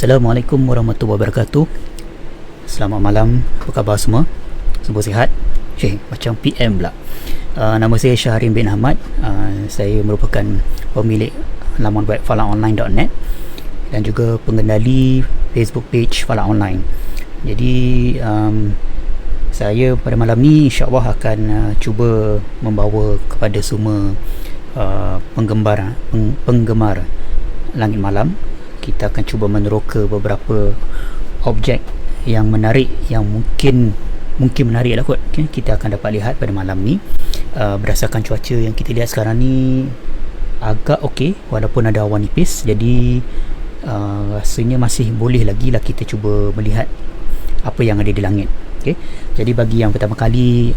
Assalamualaikum warahmatullahi wabarakatuh. Selamat malam, apa khabar semua? Semua sihat? Macam PM pula. Nama saya Syahrin bin Ahmad. Saya merupakan pemilik laman web falaonline.net dan juga pengendali Facebook page Fala Online. Jadi saya pada malam ni insya-Allah akan cuba membawa kepada semua penggemar langit malam, kita akan cuba meneroka beberapa objek yang menarik, yang mungkin menarik lah kot, okay? Kita akan dapat lihat pada malam ni. Berdasarkan cuaca yang kita lihat sekarang ni agak okey walaupun ada awan nipis, jadi rasanya masih boleh lagi lah kita cuba melihat apa yang ada di langit, okay? Jadi bagi yang pertama kali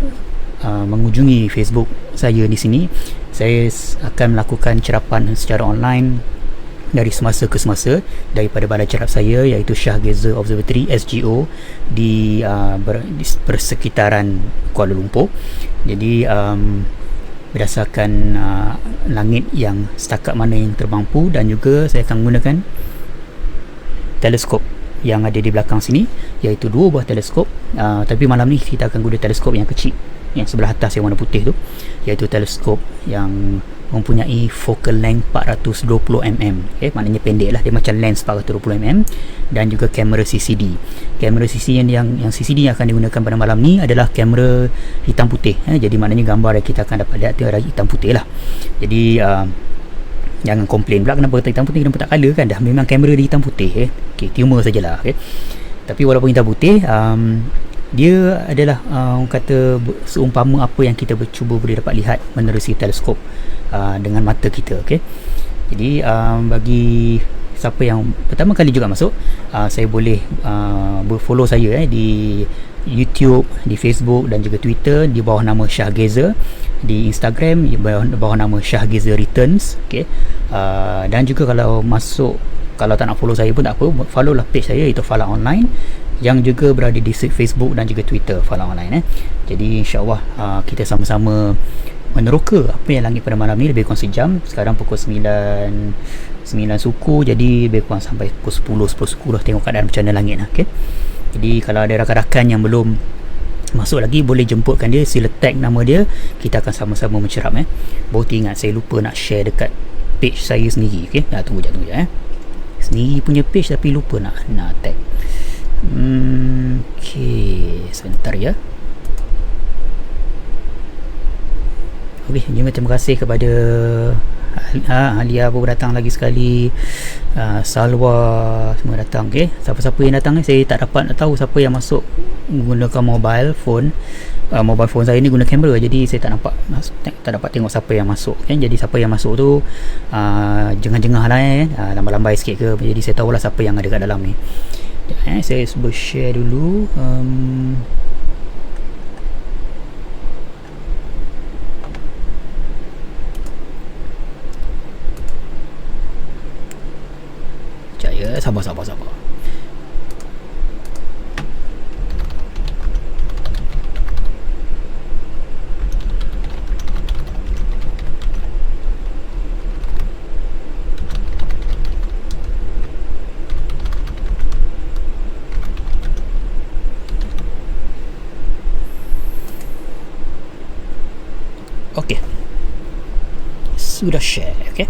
mengunjungi Facebook saya di sini, saya akan melakukan cerapan secara online dari semasa ke semasa daripada balai cerap saya, iaitu Shahgazer Observatory SGO di persekitaran Kuala Lumpur. Jadi berdasarkan langit yang setakat mana yang termampu, dan juga saya akan menggunakan teleskop yang ada di belakang sini, iaitu 2 buah teleskop. Tapi malam ni kita akan guna teleskop yang kecil, yang sebelah atas yang warna putih tu, iaitu teleskop yang mempunyai focal length 420mm, okay? Maknanya pendek lah, dia macam lens 420mm, dan juga kamera CCD. Kamera CCD yang CCD yang akan digunakan pada malam ni adalah kamera hitam putih, jadi maknanya gambar yang kita akan dapat lihat adalah hitam putih lah. Jadi jangan komplain pula kenapa hitam putih, kenapa tak colour kan, dah memang kamera dia hitam putih, okay, tumor sajalah, okay? Tapi walaupun hitam putih, dia adalah orang kata seumpama apa yang kita cuba boleh dapat lihat menerusi teleskop dengan mata kita, okay? Jadi bagi siapa yang pertama kali juga masuk, saya boleh berfollow saya di YouTube, di Facebook dan juga Twitter di bawah nama Shahgazer, di Instagram di bawah nama Shahgazer Returns, okay? Dan juga kalau tak nak follow saya pun tak apa, follow lah page saya, iaitu Fala Online, yang juga berada di Facebook dan juga Twitter Fala Online. Jadi insya-Allah kita sama-sama meneroka apa yang langit pada malam ni lebih kurang sejam. Sekarang pukul 9 suku, jadi lebih kurang sampai pukul 10 suku dah tengok keadaan macam mana langit, okay? Jadi kalau ada rakan-rakan yang belum masuk lagi, boleh jemputkan dia, sila tag nama dia, kita akan sama-sama mencerap. Baru ingat saya lupa nak share dekat page saya sendiri, okay? Tunggu je sendiri punya page tapi lupa nak tag. Okay, sebentar ya. Okay, terima kasih kepada Alia pun datang lagi sekali, Salwa semua datang, okay? Siapa-siapa yang datang saya tak dapat tahu siapa yang masuk menggunakan mobile phone. Mobile phone saya ni guna kamera, jadi saya tak dapat tengok siapa yang masuk, kan? Jadi siapa yang masuk tu jengah-jengah lah, lambai-lambai sikit ke, jadi saya tahulah siapa yang ada kat dalam ni. Saya cuba share dulu. Sekejap ya, sabar. Okey, sudah share, okey.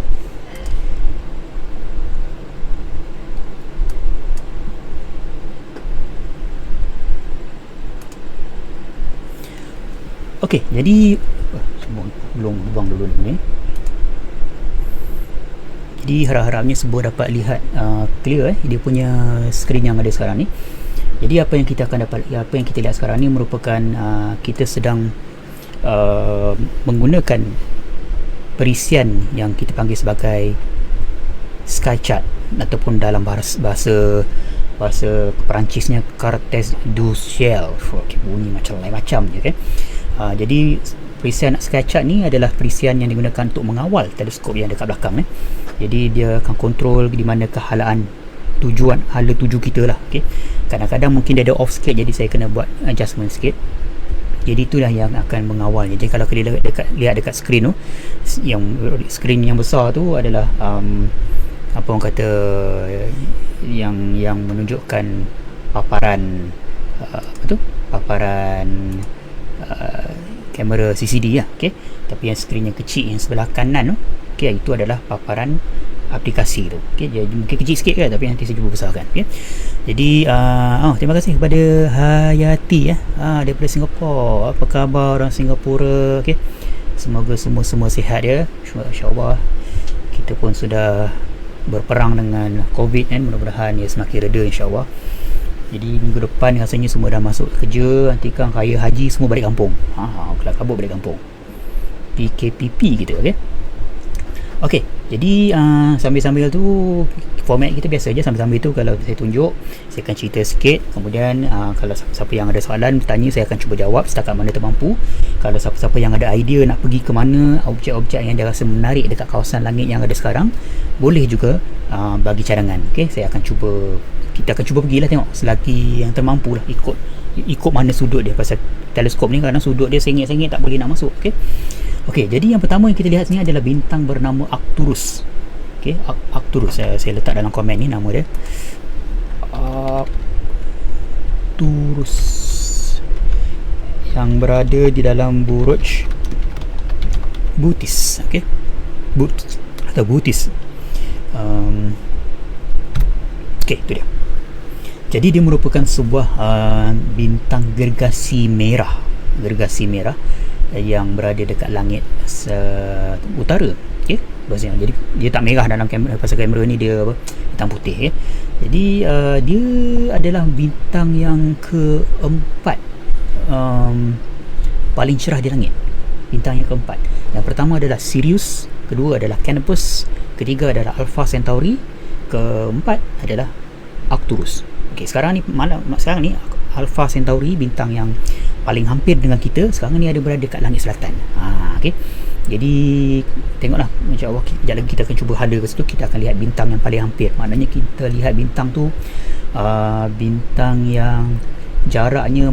Okey, jadi belum buang dulu ni. Jadi harap-harapnya semua dapat lihat clear dia punya skrin yang ada sekarang ni. Jadi apa yang kita lihat sekarang ni merupakan kita sedang menggunakan perisian yang kita panggil sebagai sky chart, ataupun dalam bahasa Perancisnya Cartes du Ciel. Okay, bunyi macam lain macam je, okay? Jadi perisian sky chart ni adalah perisian yang digunakan untuk mengawal teleskop yang dekat belakang. Jadi dia akan kontrol di mana kehalaan hala tuju kita lah, okay? Kadang-kadang mungkin dia ada off sikit, jadi saya kena buat adjustment sikit. Jadi itulah yang akan mengawalnya. Jadi kalau kita lihat dekat skrin tu, yang skrin yang besar tu adalah apa orang kata, yang menunjukkan paparan apa tu, paparan kamera CCD lah, okey. Tapi yang skrin yang kecil yang sebelah kanan tu, okey, itu adalah paparan aplikasi tu, okey. Jadi mungkin kecil sikit kan, tapi nanti saya cuba besarkan, okey. Jadi terima kasih kepada Hayati daripada Singapura. Apa khabar orang Singapura, okey. Semoga semua sihat ya, insya-Allah. Kita pun sudah berperang dengan COVID kan, mudah-mudahan ia semakin reda insya-Allah. Jadi minggu depan rasanya semua dah masuk kerja, nanti kan raya haji semua balik kampung. Kelar kabut balik kampung. PKPP gitu, okey. Okey, jadi sambil-sambil tu format kita biasa je. Sambil-sambil tu kalau saya tunjuk, saya akan cerita sikit. Kemudian kalau siapa yang ada soalan tanya, saya akan cuba jawab setakat mana termampu. Kalau siapa-siapa yang ada idea nak pergi ke mana, objek-objek yang dia rasa menarik dekat kawasan langit yang ada sekarang, boleh juga bagi cadangan. Okey, kita akan cuba pergilah, tengok selagi yang termampu lah, ikut mana sudut dia. Pasal teleskop ni kadang sudut dia sengit-sengit, tak boleh nak masuk. Okey, jadi yang pertama yang kita lihat sini adalah bintang bernama Arcturus. Okey, Arcturus, saya letak dalam komen ni nama dia. Arcturus yang berada di dalam buruj Bootes, okey, atau Bootes. Okey, itu dia. Jadi dia merupakan sebuah bintang gergasi merah yang berada dekat langit utara. Okey, bahasanya. Jadi dia tak merah dalam kamera, pasal kamera ni dia hitam putih. Jadi dia adalah bintang yang keempat paling cerah di langit. Bintang yang keempat. Yang pertama adalah Sirius, kedua adalah Canopus, ketiga adalah Alpha Centauri, keempat adalah Arcturus. Okey, sekarang ni Alpha Centauri, bintang yang paling hampir dengan kita sekarang ni, ada berada dekat langit selatan. Okey. Jadi tengoklah, insya-Allah kejap lagi kita akan cuba hala ke situ, kita akan lihat bintang yang paling hampir. Maknanya kita lihat bintang tu bintang yang jaraknya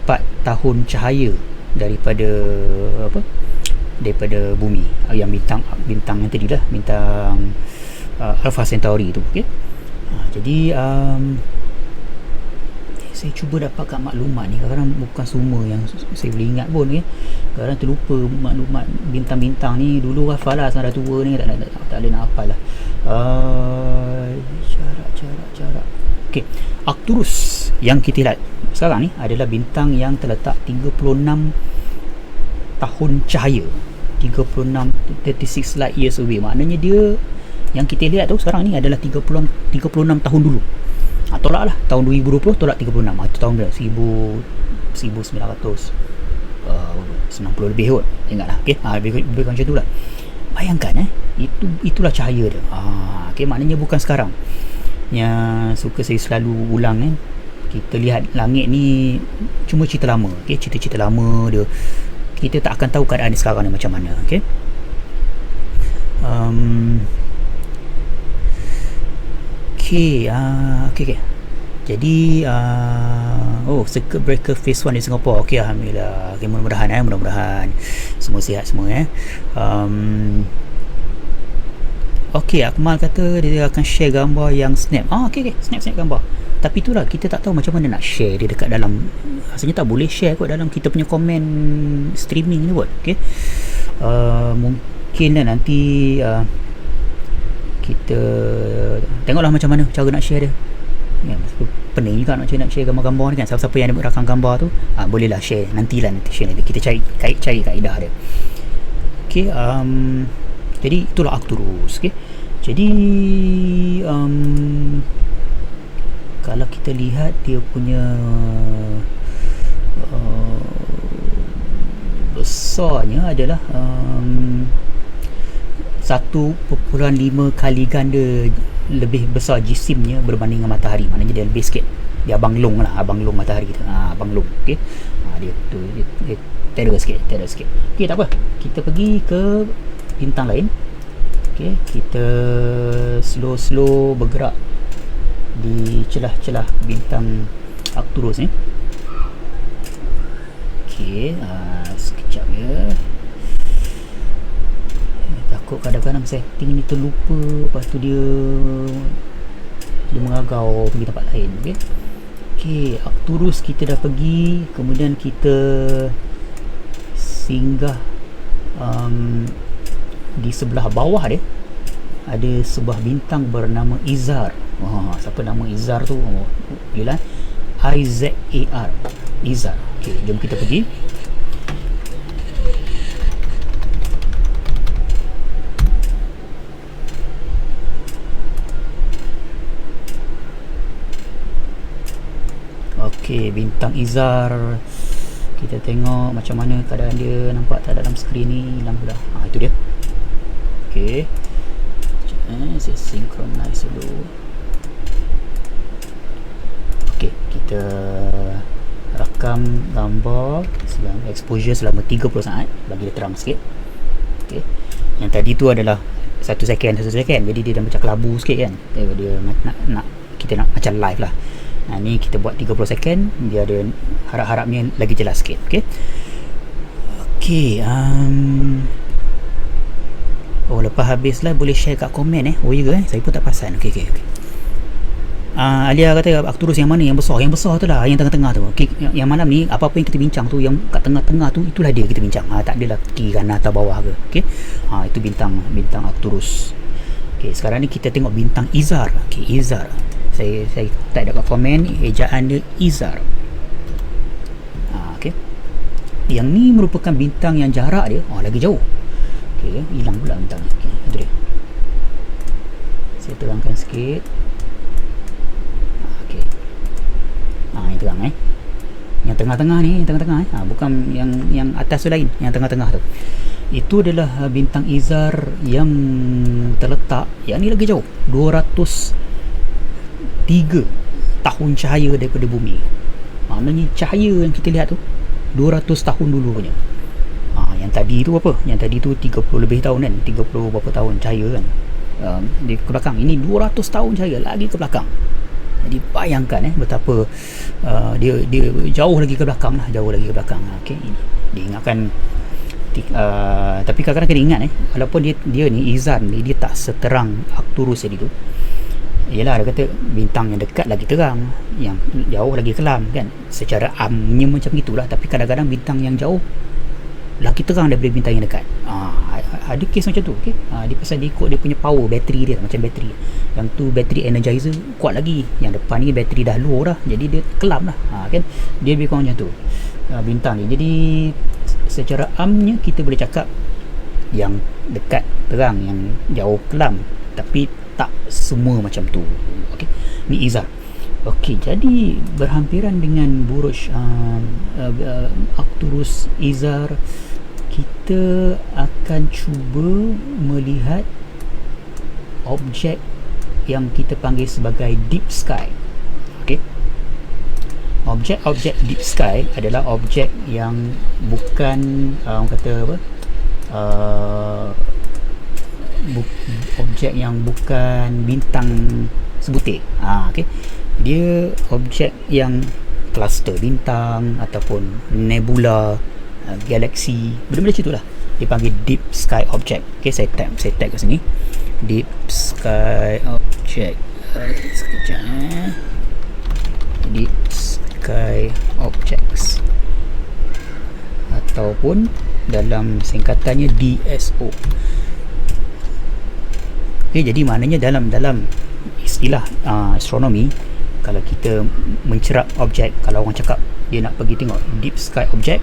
4 tahun cahaya daripada bumi. Yang bintang yang tadi lah, bintang Alpha Centauri tu, okey. Jadi saya cuba dapatkan maklumat ni, kadang-kadang bukan semua yang saya boleh ingat pun, kadang terlupa maklumat bintang-bintang ni. Dulu hafal lah, sekarang dah tua ni tak boleh nak hafal lah. Jarak. Okey, Arcturus yang kita lihat sekarang ni adalah bintang yang terletak 36 tahun cahaya, 36 light years away. Maknanya dia yang kita lihat tu sekarang ni adalah 36 tahun dulu. Tolak lah, tahun 2020 tolak 36, itu tahun berapa? 1990 lebih kot, ingatlah. Okey, lebih macam tu lah. Bayangkan itulah cahaya dia. Okey, maknanya bukan sekarang. Yang suka saya selalu ulang kan, kita lihat langit ni cuma cerita lama. Okey, cerita-cerita lama dia. Kita tak akan tahu keadaan ni sekarang ni macam mana. Okey. Okey. Jadi circuit breaker phase 1 di Singapura. Okey, alhamdulillah. Okay, mudah-mudahan semua sihat semua. Okey, Akmal kata dia akan share gambar yang snap. Okey, snap gambar. Tapi itulah, kita tak tahu macam mana nak share dia dekat dalam. Rasanya tak boleh share kot dalam kita punya komen streaming ni kot. Okey. Mungkin nanti kita tengoklah macam mana cara nak share dia. Pening juga nak share gambar-gambar ni kan. Siapa-siapa yang ada rakam gambar tu, bolehlah share nanti share nanti. Kita cari kaedah dia. Okey, jadi itulah Arcturus. Okey. Jadi kalau kita lihat dia punya besarnya adalah 1.5 kali ganda lebih besar jisimnya berbanding dengan matahari. Maknanya dia lebih sikit, dia abang long matahari kita. Abang long. Okey. Dia terus sikit. Okey, tak apa, kita pergi ke bintang lain. Okey, kita slow bergerak di celah-celah bintang Arcturus ni. Okey, sekejap ya. takut kadang-kadang setting ni terlupa, lepas tu dia mengagau pergi tempat lain. Okey, Arcturus kita dah pergi, kemudian kita singgah di sebelah bawah dia ada sebuah bintang bernama Izar. Siapa nama Izar tu? Ialah Izar. Izar. Okey, jom kita pergi. Okey, bintang Izar. Kita tengok macam mana keadaan dia. Nampak tak dalam skrin ni? Hilang sudah. Itu dia. Okey. Saya synchronize dulu. Okey, kita rakam gambar exposure selama 30 saat, bagi dia terang sikit. Okey. Yang tadi tu adalah 1 second. Jadi dia dah macam kelabu sikit kan. Dia nak kita nak macam live lah. Ni kita buat 30 second, dia ada harap-harapnya lagi jelas sikit. Okey, lepas habis lah boleh share kat komen Oh ya ke? Saya pun tak perasan. Okey. Alia kata Arcturus yang mana? Yang besar tu lah, yang tengah-tengah tu. Okey, yang malam ni apa-apa yang kita bincang tu, yang kat tengah-tengah tu, itulah dia kita bincang. Tak adalah kiri kanan atau bawah ke. Okey. Itu bintang Arcturus. Okey, sekarang ni kita tengok bintang Izar. Okey, Izar. Saya type dekat komen, ejaan dia Izar. Okey. Yang ni merupakan bintang yang jarak dia lagi jauh. Okey, hilang pula bintang ni. Okey, itu dia. Saya terangkan sikit. Okey. Yang terang Yang tengah-tengah ni, bukan yang atas tu lain, yang tengah-tengah tu. Itu adalah bintang Izar yang terletak, yang ni lagi jauh, 203 tahun cahaya daripada bumi. Maknanya cahaya yang kita lihat tu 200 tahun dulu punya. Yang tadi tu apa? Yang tadi tu 30 lebih tahun kan, 30 berapa tahun cahaya kan, di ke belakang. Ini 200 tahun cahaya lagi ke belakang. Jadi bayangkan betapa dia jauh lagi ke belakang lah, Okey, dia ingatkan. Tapi kadang-kadang kena ingat walaupun dia ni Izar ni, dia tak seterang Arcturus tadi tu. Yelah, dia kata bintang yang dekat lagi terang, yang jauh lagi kelam kan. Secara amnya macam itulah. Tapi kadang-kadang bintang yang jauh lagi terang daripada bintang yang dekat. Ada kes macam tu. Dia pasal dia ikut dia punya power bateri dia, macam bateri. Yang tu bateri energizer kuat lagi, yang depan ni bateri dah low dah, jadi dia kelam lah. Kan dia lebih kurang macam tu bintang ni. Jadi secara amnya kita boleh cakap yang dekat terang, yang jauh kelam. Tapi tak semua macam tu. Okey, ni Izar. Okey, jadi berhampiran dengan buruj Arcturus Izar, kita akan cuba melihat objek yang kita panggil sebagai deep sky. Okey, objek-objek deep sky adalah objek yang bukan orang kata apa, objek yang bukan bintang sebutir. Okey, dia objek yang kluster bintang ataupun nebula, galaksi, benda-benda macam itulah. Dia panggil deep sky object. Okey, saya tag kat sini, deep sky object. Sekejap. Deep sky objects, ataupun dalam singkatannya DSO. Okay, jadi maknanya dalam istilah astronomi, kalau kita mencerap objek, kalau orang cakap dia nak pergi tengok deep sky object,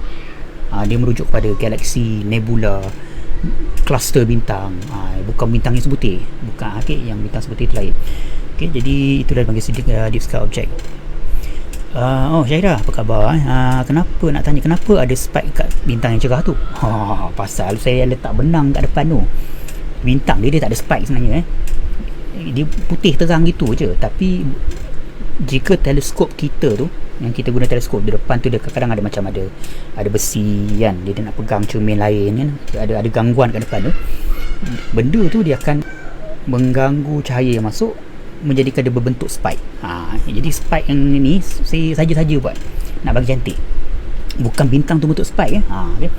dia merujuk kepada galaksi, nebula, kluster bintang, bukan bintang yang sebutir, bukan. Okay, yang bintang sebutir itu lain. Okay, jadi itulah dipanggil deep sky object. Syairah, apa khabar? Kenapa nak tanya kenapa ada spike kat bintang yang cerah tu? Pasal saya letak benang kat depan tu. Bintang dia tak ada spike sebenarnya. Dia putih terang gitu je. Tapi jika teleskop kita tu, yang kita guna teleskop, di depan tu dia kadang-kadang ada macam ada besi kan, dia nak pegang cermin lain kan, ada gangguan kat depan tu. Benda tu dia akan mengganggu cahaya yang masuk, menjadikan dia berbentuk spike. Jadi spike yang ni saya saja-saja buat nak bagi cantik. Bukan bintang tu bentuk spike okay.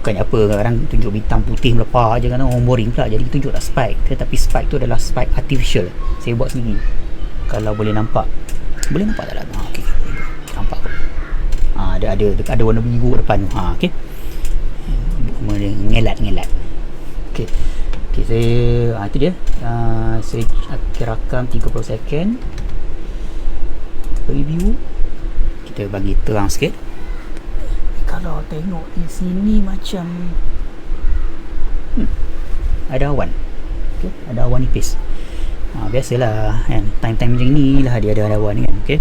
bukannya apa, kadang tunjuk bintang putih melepak je, kadang orang boring pula, jadi tunjuklah spike. Tetapi spike tu adalah spike artificial, saya buat sendiri. Kalau boleh nampak tak lah? Okay. Nampak kot. Ada warna biru depan tu. Okay. Ngelat. Okay, saya itu dia. Saya rakam 30 second review. Kita bagi terang sikit. Kalau tengok di sini macam ada awan. Okay, ada awan nipis. Biasalah kan, time-time macam ni lah dia ada awan ni kan. Okay.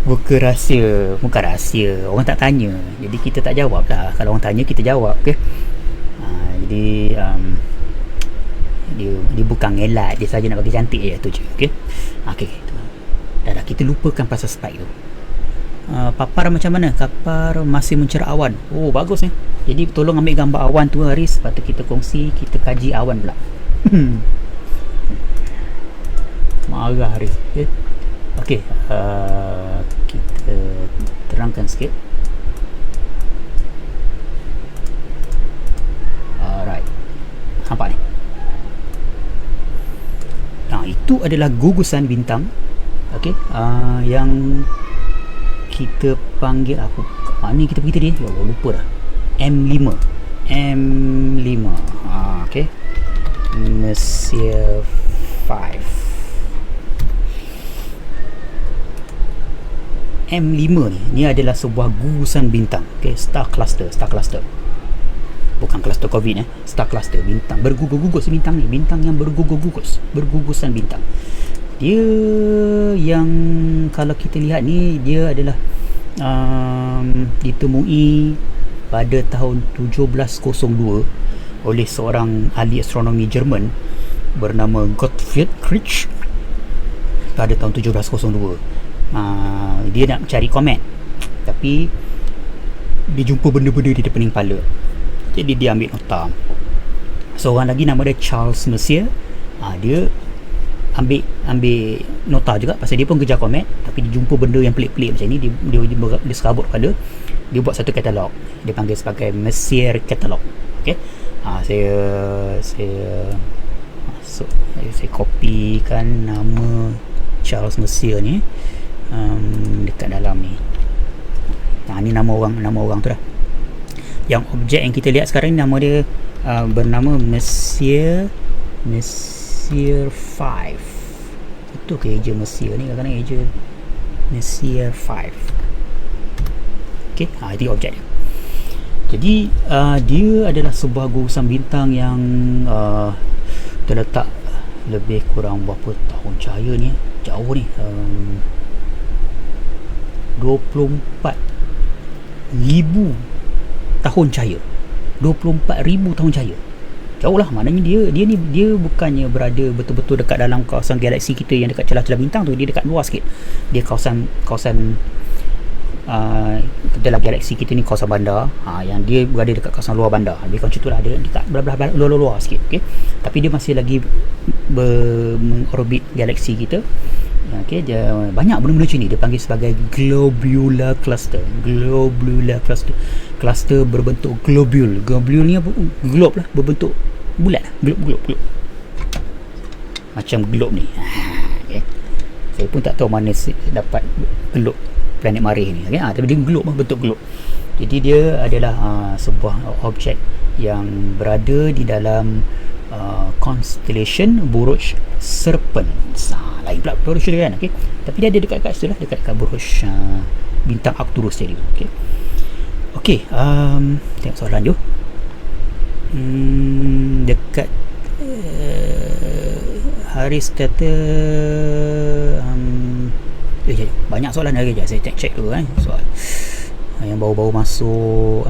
Bukan rahsia, orang tak tanya, jadi kita tak jawab lah. Kalau orang tanya kita jawab. Okay. Jadi dia bukan ngelat, dia saja nak bagi cantik je tu je. Okay. Dah kita lupakan pasal spike tu. Papar macam mana? Papar masih mencerah awan. Oh, bagus ni. Jadi tolong ambil gambar awan tu Haris, lepas tu kita kongsi, kita kaji awan pula. Marah Haris. Okay. Kita terangkan sikit. Alright. Nampak ni? Itu adalah gugusan bintang. Okay. Yang kita panggil apa? Ni kita pergi tadi. Lupa dah. M5. Okay. Messier 5. M5 ni adalah sebuah gugusan bintang. Okay, star cluster. Bukan cluster COVID star cluster, bintang bergugus bintang ni, bintang yang bergugusan bintang. Dia yang kalau kita lihat ni, dia adalah ditemui pada tahun 1702 oleh seorang ahli astronomi Jerman bernama Gottfried Kirch pada tahun 1702. Dia nak cari komet, tapi dia jumpa benda-benda di depan kepala, jadi dia ambil nota. Seorang lagi nama dia Charles Messier, dia ambil nota juga pasal dia pun kejar komet, tapi dia jumpa benda yang pelik-pelik macam ni. Dia serabut kepala, dia buat satu katalog, dia panggil sebagai Messier Catalog. Okay. Saya kopikan nama Charles Messier ni dekat dalam ni. Ni nama orang tu dah. Yang objek yang kita lihat sekarang ni, nama dia bernama Messier 5. Itu ke eja Messier ni, kadang-kadang eja Messier 5. Okay, itu objek dia. Jadi dia adalah sebuah gugusan bintang yang terletak lebih kurang berapa tahun cahaya ni, jauh ni, 24,000 tahun cahaya. 24,000 tahun cahaya. Jauh lah, maknanya dia bukannya berada betul-betul dekat dalam kawasan galaksi kita yang dekat celah-celah bintang tu. Dia dekat luar sikit. Dia kawasan dalam galaksi kita ni kawasan bandar, yang dia berada dekat kawasan luar bandar. Lebih kurang macam tu lah, dia dekat belah-belah luar sikit. Okay? Tapi dia masih lagi mengorbit galaksi kita. Okay, dia banyak benda-benda macam ni. Dia panggil sebagai globular cluster. Cluster berbentuk globule. Globule ni apa? Globe lah, berbentuk bulat lah. Globe. Macam globe ni. Okay. Saya pun tak tahu mana dapat globe planet Marikh ni. Okay. Tapi dia globe lah, bentuk globe. Jadi dia adalah sebuah objek yang berada di dalam constellation Burj Serpent. Lain pula Burj kan. Okay. Tapi dia ada dekat situ lah, dekat Burj bintang Arcturus tadi. Okay, tengok soalan jom. Dekat Haris kata banyak soalan lagi je. Saya check dulu soal yang baru-baru masuk.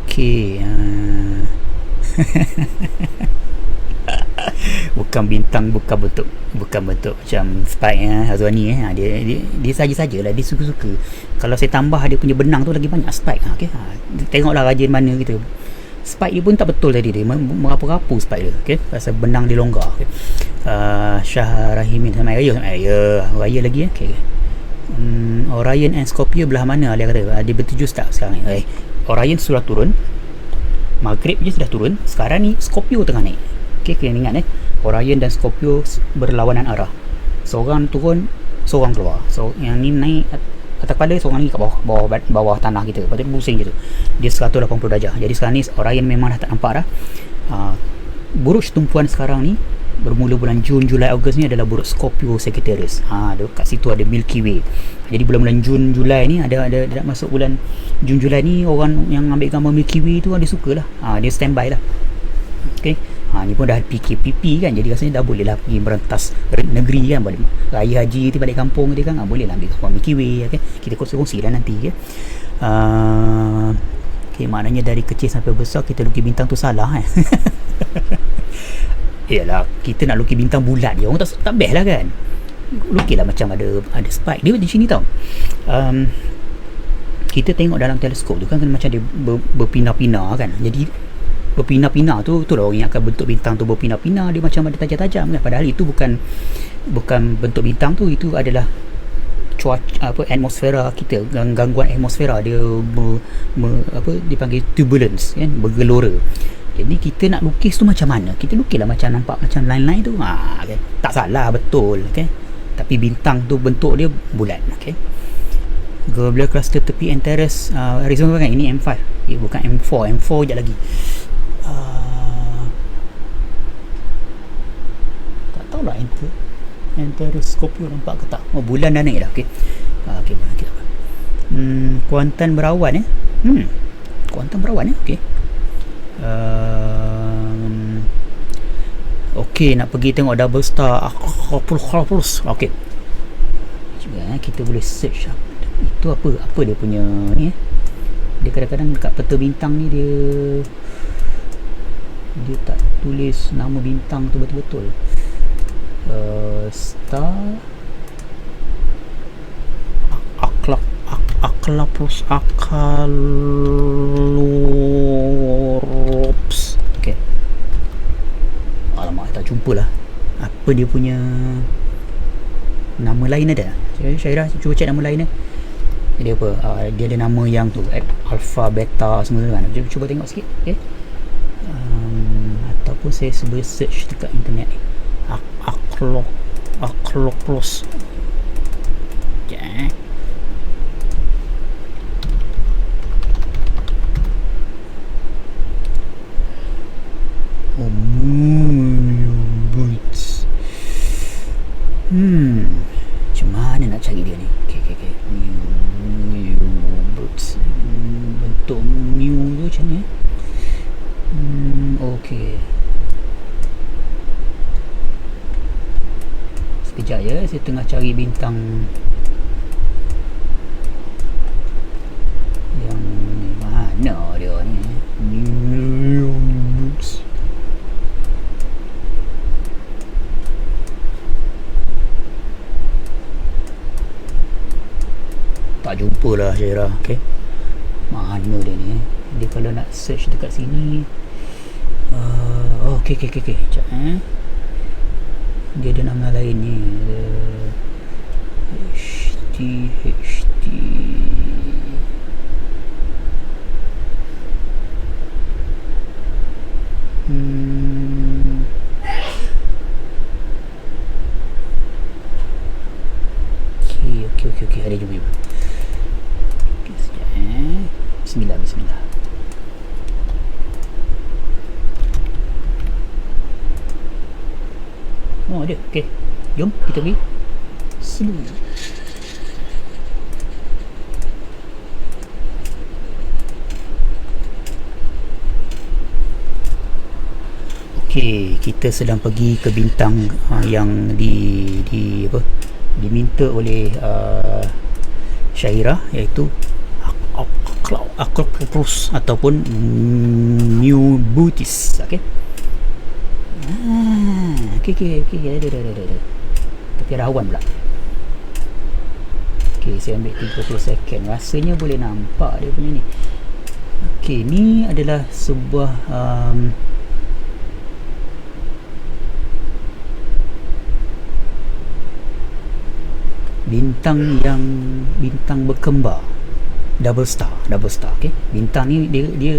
Okay. bukan bentuk macam spike Hazwani dia saja-sajalah, dia suka-suka. Kalau saya tambah dia punya benang tu lagi banyak spike. Okay. Tengoklah rajin mana kita. Spike dia pun tak betul tadi, dia merapu-rapu spike dia. Okay. Pasal benang dia longgar. Okay. Syah Rahimin sama raya lagi. Okay. Orion and Scorpio belah mana dia kata? Dia bertuju tak sekarang ni? Orion sudah turun, Maghrib je sudah turun, sekarang ni Scorpio tengah naik. Okay, kena ingat Orion dan Scorpio berlawanan arah. Seorang turun, seorang keluar. So yang ni naik atas kepala, seorang ni kat bawah tanah kita. Lepas tu pusing gitu. Dia 180 darjah. Jadi sekarang ni Orion memang dah tak nampak dah. Buruj tumpuan sekarang ni bermula bulan Jun, Julai, Ogos ni adalah buruj Scorpio Sagittarius. Kat situ ada Milky Way. Jadi bulan-bulan Jun, Julai ni ada masuk bulan Jun, Julai ni, orang yang ambil gambar Milky Way tu dia suka lah. Dia standby lah. Okay. Ni pun dah PKPP kan, jadi rasanya dah boleh lah pergi merentas negeri kan, boleh raya haji tu balik kampung dia kan, boleh lah ambil gambar Milky Way. Okay. Kita kongsi lah nanti. Okay, maknanya dari kecil sampai besar kita lukis bintang tu salah Yalah, kita nak lukis bintang bulat je, orang tak best lah kan. Lukis lah macam ada spike dia di sini tau. Kita tengok dalam teleskop tu kan macam dia berpinah-pinah kan. Jadi berpinah-pinah tu lah orang ingatkan bentuk bintang tu berpinah-pinah, dia macam ada tajam-tajam kan. Padahal itu bukan bentuk bintang tu, itu adalah atmosfera kita, gangguan atmosfera dia dipanggil turbulence kan, bergelora. Jadi kita nak lukis tu macam mana? Kita lukis lah macam nampak macam line-line tu. Okay. Tak salah, betul. Okay. Tapi bintang tu bentuk dia bulat. Okay. Globular cluster tepi and terrace Arizona kan, ini M5. Bukan M4 sekejap lagi. Tak tahulah terrace Scorpio nampak ke tak. Bulan dah naik dah. Okay. Okay, kita apa? Kuantan berawan Kuantan berawan okay. Okay, nak pergi tengok double star okay. Juga kita boleh search itu apa dia punya ni dia kadang-kadang dekat peta bintang ni dia tak tulis nama bintang tu betul-betul. Star Acalorus okay. Alamak, tak jumpa lah apa dia punya nama lain ada. Syairah cuba cek nama lain dia apa. Dia ada nama yang tu alpha, beta semua tu kan. Cuba tengok sikit okay. Ataupun saya search dekat internet ni Acalorus okay. Boots. Macam mana nak cari dia ni? Okay. New boots. Bentuk new tu macam ni okay. Sekejap ya, saya tengah cari bintang yang mana dia ni. New boots. Tak jumpa lah Syairah. Okay. Mana dia ni? Dia kalau nak search dekat sini okay. Sekejap dia ada nama lain ni. HT Okay. Ada jumpa. Okay, sekejap Bismillah. Ada. Okay. Jom kita pergi. Slow. Okay, kita sedang pergi ke bintang yang diminta oleh Syairah, iaitu Acalorus ataupun New Bootis. Okay. Okay. Ada. Tapi ada awan pula. Okay, saya ambil 30 second. Rasanya boleh nampak dia punya ni. Okay, ni adalah sebuah bintang berkembar, double star. Okey, bintang ni dia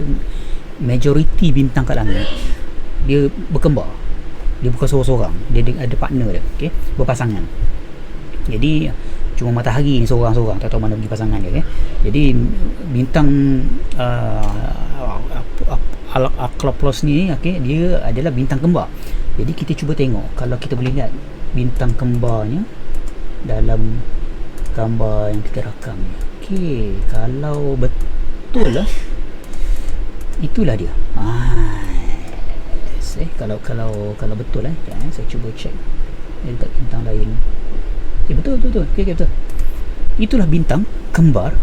majoriti bintang kat langit dia berkembar, dia bukan seorang-seorang, dia ada partner dia, okey, berpasangan. Jadi cuma matahari ni seorang-seorang, tak tahu mana pergi pasangan dia, okay? Jadi bintang Acloplos ni, okay, dia adalah bintang kembar. Jadi kita cuba tengok kalau kita boleh lihat bintang kembarnya dalam gambar yang kita rakam ni. Okey, kalau betul lah, itulah dia. Kalau betul saya cuba check dia dekat bintang lain. Betul. Okey, betul. Itulah bintang kembar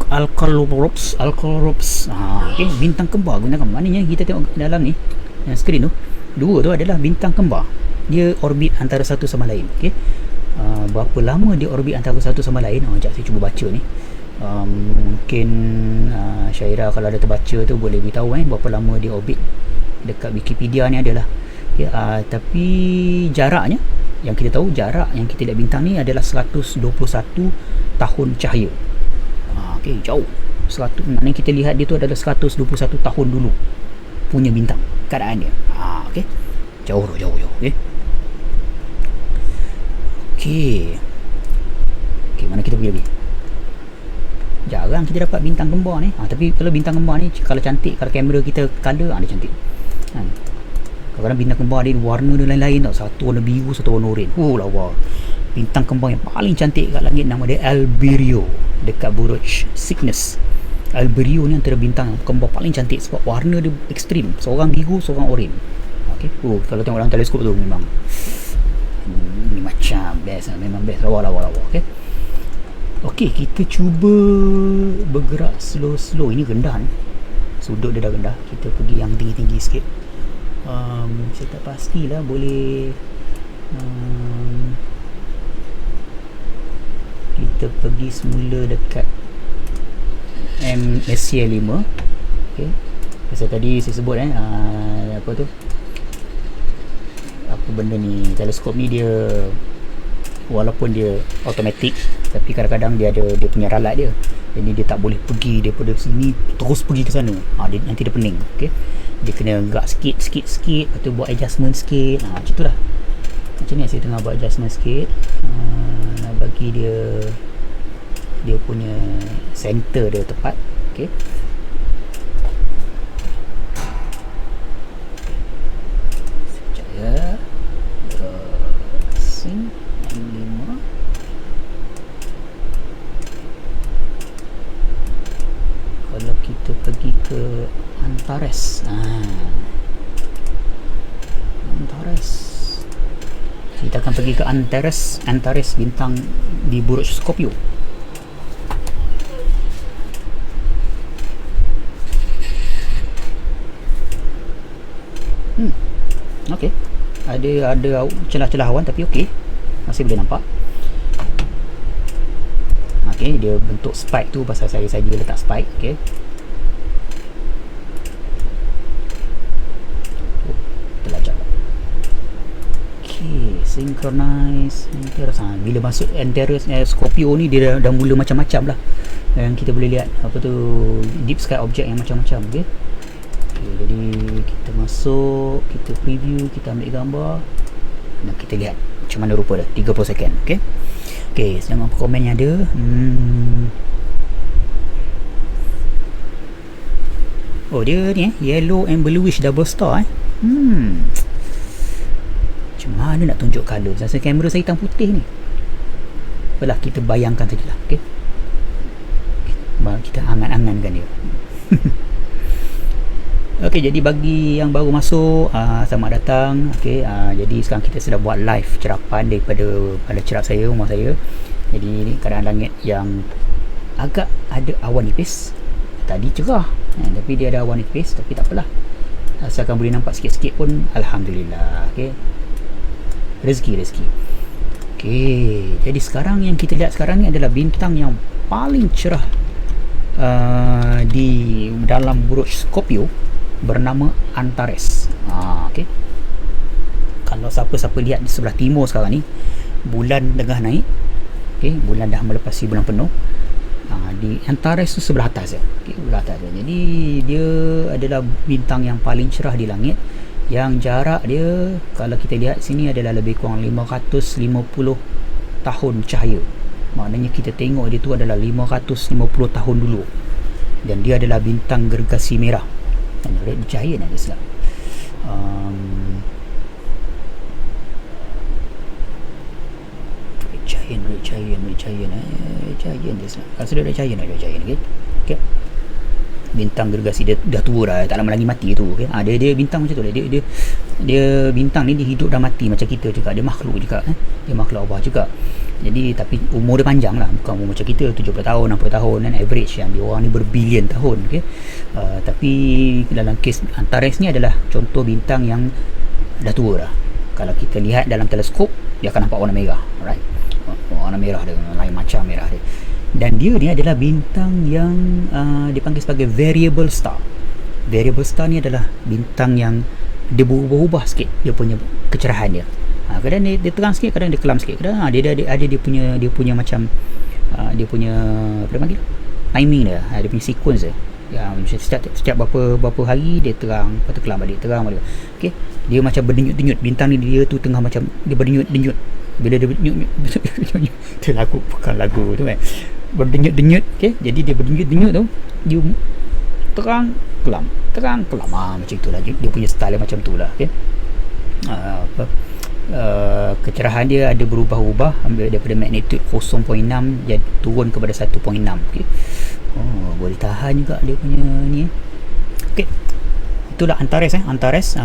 Alcolops. Okey, bintang kembar gunakan. Maknanya kita tengok dalam ni yang skrin tu, dua tu adalah bintang kembar. Dia orbit antara satu sama lain. Okey. Berapa lama dia orbit antara satu sama lain? Sekejap saya cuba baca ni. Mungkin Syaira kalau ada terbaca tu boleh beritahu berapa lama dia orbit. Dekat Wikipedia ni adalah. Okay, tapi jaraknya, yang kita tahu jarak yang kita lihat bintang ni adalah 121 tahun cahaya. Okey, jauh. Maknanya kita lihat dia tu adalah 121 tahun dulu punya bintang keadaan dia. Okey. Jauh. Okey. Okey, mana kita pergi lagi? Jarang kita dapat bintang kembar ni. Tapi kalau bintang kembar ni kalau cantik, kalau kamera kita color, dia cantik. Kadang-kadang bintang kembar dia warna dia lain-lain tau. Satu warna biru, satu warna oranye. Lawa. Bintang kembar yang paling cantik kat langit nama dia Albireo dekat Buruj Cygnus. Albireo ni antara bintang kembar paling cantik sebab warna dia ekstrim. Seorang biru, seorang oranye. Okey. Kalau tengok dalam teleskop tu memang ni macam best, memang best. Lawa. Okey. Okey, kita cuba bergerak slow. Ini rendah ni. Sudut dia dah rendah. Kita pergi yang tinggi-tinggi sikit. Saya tak pastilah boleh kita pergi semula dekat MSCI 5. Okay. Pasal tadi saya sebut apa tu, apa benda ni, teleskop ni dia walaupun dia automatik tapi kadang-kadang dia ada dia punya ralat dia. Jadi dia tak boleh pergi daripada sini terus pergi ke sana. Nanti dia pening. Okay. Dia kena gerak sikit, lepas tu buat adjustment sikit. Macam tu lah. Macam ni saya tengah buat adjustment sikit, nak bagi dia punya center dia tepat. Okay. Sekejap ya. Sing M5. Kalau kita pergi ke Antares. Antares. Kita akan pergi ke Antares bintang di Buruj Scorpio. Okey. Ada celah-celah awan tapi okey. Masih boleh nampak. Okey, dia bentuk spike tu pasal saya letak spike. Okey. Synchronize Antares. Bila masuk Antares Scorpio ni dia dah mula macam-macam lah yang kita boleh lihat. Apa tu, deep sky object yang macam-macam. Okay, jadi kita masuk, kita preview, kita ambil gambar dan kita lihat macam mana rupa dah 30 second. Okay, sedang apa komen yang ada. Dia ni yellow and bluish double star. Macam mana nak tunjuk colour? Saya kamera saya hitam putih ni. Apalah, kita bayangkan sajalah. Okay? Kita angan-angankan dia. Okey, jadi bagi yang baru masuk, selamat datang. Okey, jadi sekarang kita sedang buat live cerapan daripada cerap saya, rumah saya. Jadi ni keadaan langit yang agak ada awan nipis. Tadi cerah, tapi dia ada awan nipis, tapi tak apalah. Asalkan boleh nampak sikit-sikit pun alhamdulillah. Okey. Rezeki. Okey, jadi sekarang yang kita lihat sekarang ni adalah bintang yang paling cerah di dalam Buruj Scorpio bernama Antares. Okey. Kalau siapa-siapa lihat di sebelah timur sekarang ni, bulan tengah naik, bulan dah melepasi bulan penuh. Di Antares tu sebelah atas je, sebelah atas je. Jadi dia adalah bintang yang paling cerah di langit, yang jarak dia kalau kita lihat sini adalah lebih kurang 550 tahun cahaya. Maknanya kita tengok dia tu adalah 550 tahun dulu, dan dia adalah bintang gergasi merah. Red Giant ada silap. Red Giant dia silap. Rasa dia Red Giant okay. Bintang gergasi dia dah tua dah, tak lama lagi mati tu, okay. Dia bintang macam tu lah. Dia bintang ni dia hidup dah mati macam kita juga. Dia makhluk juga, dia makhluk Allah juga. Jadi tapi umur dia panjang lah, bukan umur macam kita 70 tahun 60 tahun kan, average yang dia orang ni berbilion tahun, okay. Tapi dalam kes Antares ni adalah contoh bintang yang dah tua dah. Kalau kita lihat dalam teleskop, dia akan nampak warna merah, alright, warna merah dia, lain macam merah dia. Dan dia ni adalah bintang yang dipanggil sebagai variable star. Variable star ni adalah bintang yang dia berubah-ubah sikit dia punya kecerahan dia. Kadang dia terang sikit, kadang dia kelam sikit, kadang dia ada dia punya macam dia punya apa dia panggil, timing dia, dia punya sequence dia. Setiap berapa hari dia terang, lepas tu kelam balik, terang balik. Okey, dia macam berdenyut-denyut. Bintang ni dia tu tengah macam dia berdenyut-denyut. Bila dia berdenyut tu lagu, bukan lagu tu kan, berdenyut-denyut. Okey, jadi dia berdenyut-denyut tu dia terang kelam macam itulah dia punya style dia macam itulah. Okey, kecerahan dia ada berubah-ubah, ambil daripada magnitude 0.6 jadi turun kepada 1.6. okey. Boleh tahan juga dia punya ni. Okey, itulah Antares. Antares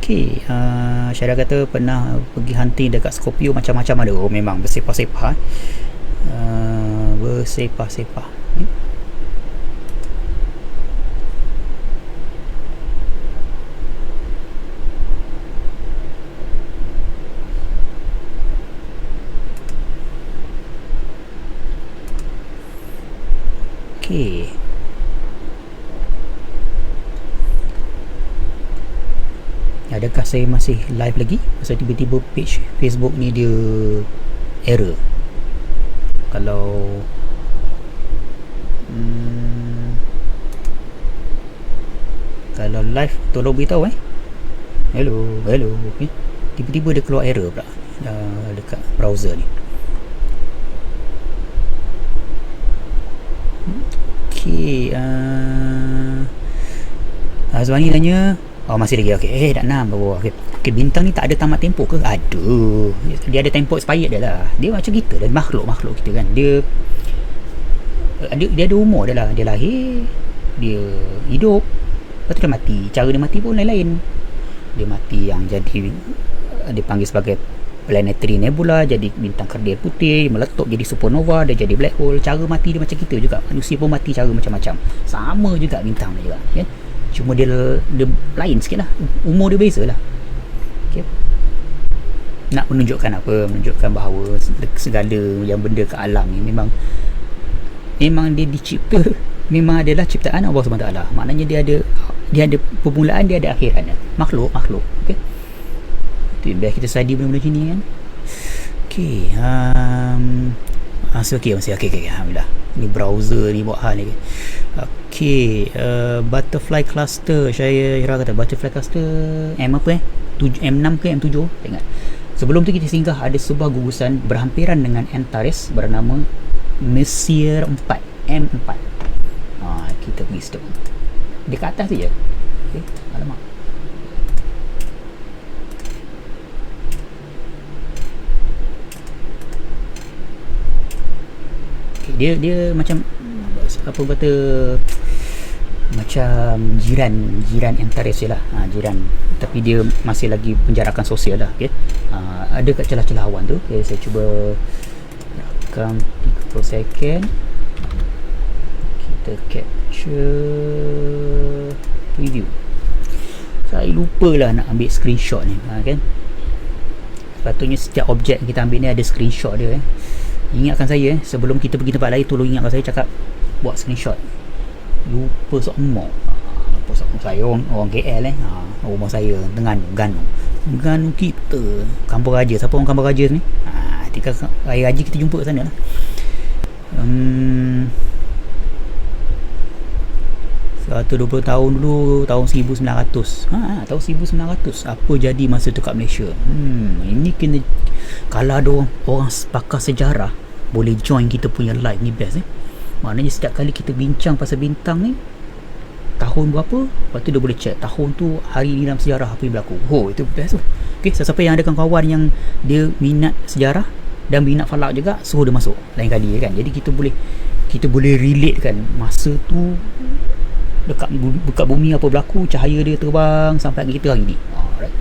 okey, Syarah kata pernah pergi hunting dekat Scorpio, macam-macam ada. Memang bersepah-sepah, bersepah-sepah. Okey, adakah saya masih live lagi? Pasal tiba-tiba page Facebook ni dia error. Kalau kalau live tolong beritahu hello okay. Tiba-tiba dia keluar error pula dekat browser ni. Okey, Azwani tanya, masih lagi. Okey, dah 6 baru. Okey, bintang ni tak ada tamat tempoh ke? Aduh, dia ada tempoh expired dia lah. Dia macam kita dan makhluk kita kan. Dia ada umur dia lah. Dia lahir, dia hidup, lepas tu dia mati. Cara dia mati pun lain-lain. Dia mati yang jadi dipanggil sebagai planetary nebula, jadi bintang kerdil putih, meletup jadi supernova, dia jadi black hole. Cara mati dia macam kita juga. Manusia pun mati cara macam-macam. Sama juga bintang dia juga, kan? Cuma dia lain sikit lah. Umur dia beza lah. Okay. Nak menunjukkan apa? Menunjukkan bahawa segala yang benda ke alam ni memang dia dicipta, memang adalah ciptaan Allah SWT. Maknanya dia ada permulaan, dia ada akhirannya. Makhluk. Okay. Tu biar kita study benda-benda macam ni kan. Okay, masih okay, alhamdulillah. Ni browser ni buat hal ni. Okay, butterfly cluster. Saya kata butterfly cluster M apa M6 ke M7, tak ingat. Sebelum tu kita singgah ada sebuah gugusan berhampiran dengan Antares bernama Messier 4, M4. Kita pergi situ. Dia kat atas je. Okay, alamak. Dia macam apa kata, macam jiran Antares je lah, jiran, tapi dia masih lagi penjarakan sosial lah. Okay. Ada kat celah-celah awan tu. Okay, saya cuba rakam 30 second. Kita capture preview. Saya lupalah nak ambil screenshot ni, kan. Sepatutnya setiap objek kita ambil ni ada screenshot dia. Ingatkan saya sebelum kita pergi tempat lain, tolong ingatkan saya, cakap buat screenshot. Lupa sok emak. saya orang KL rumah saya Terengganu kita Kampung Raja. Siapa orang Kampung Raja ni? Ketika Raya Haji kita jumpa sana lah. 120 tahun dulu, tahun 1900. Tahun 1900 apa jadi masa tu kat Malaysia? Ini kena, kalau ada orang pakar sejarah boleh join kita punya live ni, best Maknanya setiap kali kita bincang pasal bintang ni, tahun berapa, lepas tu dia boleh check tahun tu, hari ni dalam sejarah apa yang berlaku. Itu best tu. Okay, siapa yang ada kawan yang dia minat sejarah dan minat falak juga, suruh dia masuk lain kali kan. Jadi kita boleh relate kan masa tu dekat bumi apa berlaku, cahaya dia terbang sampai kita hari ni. Alright.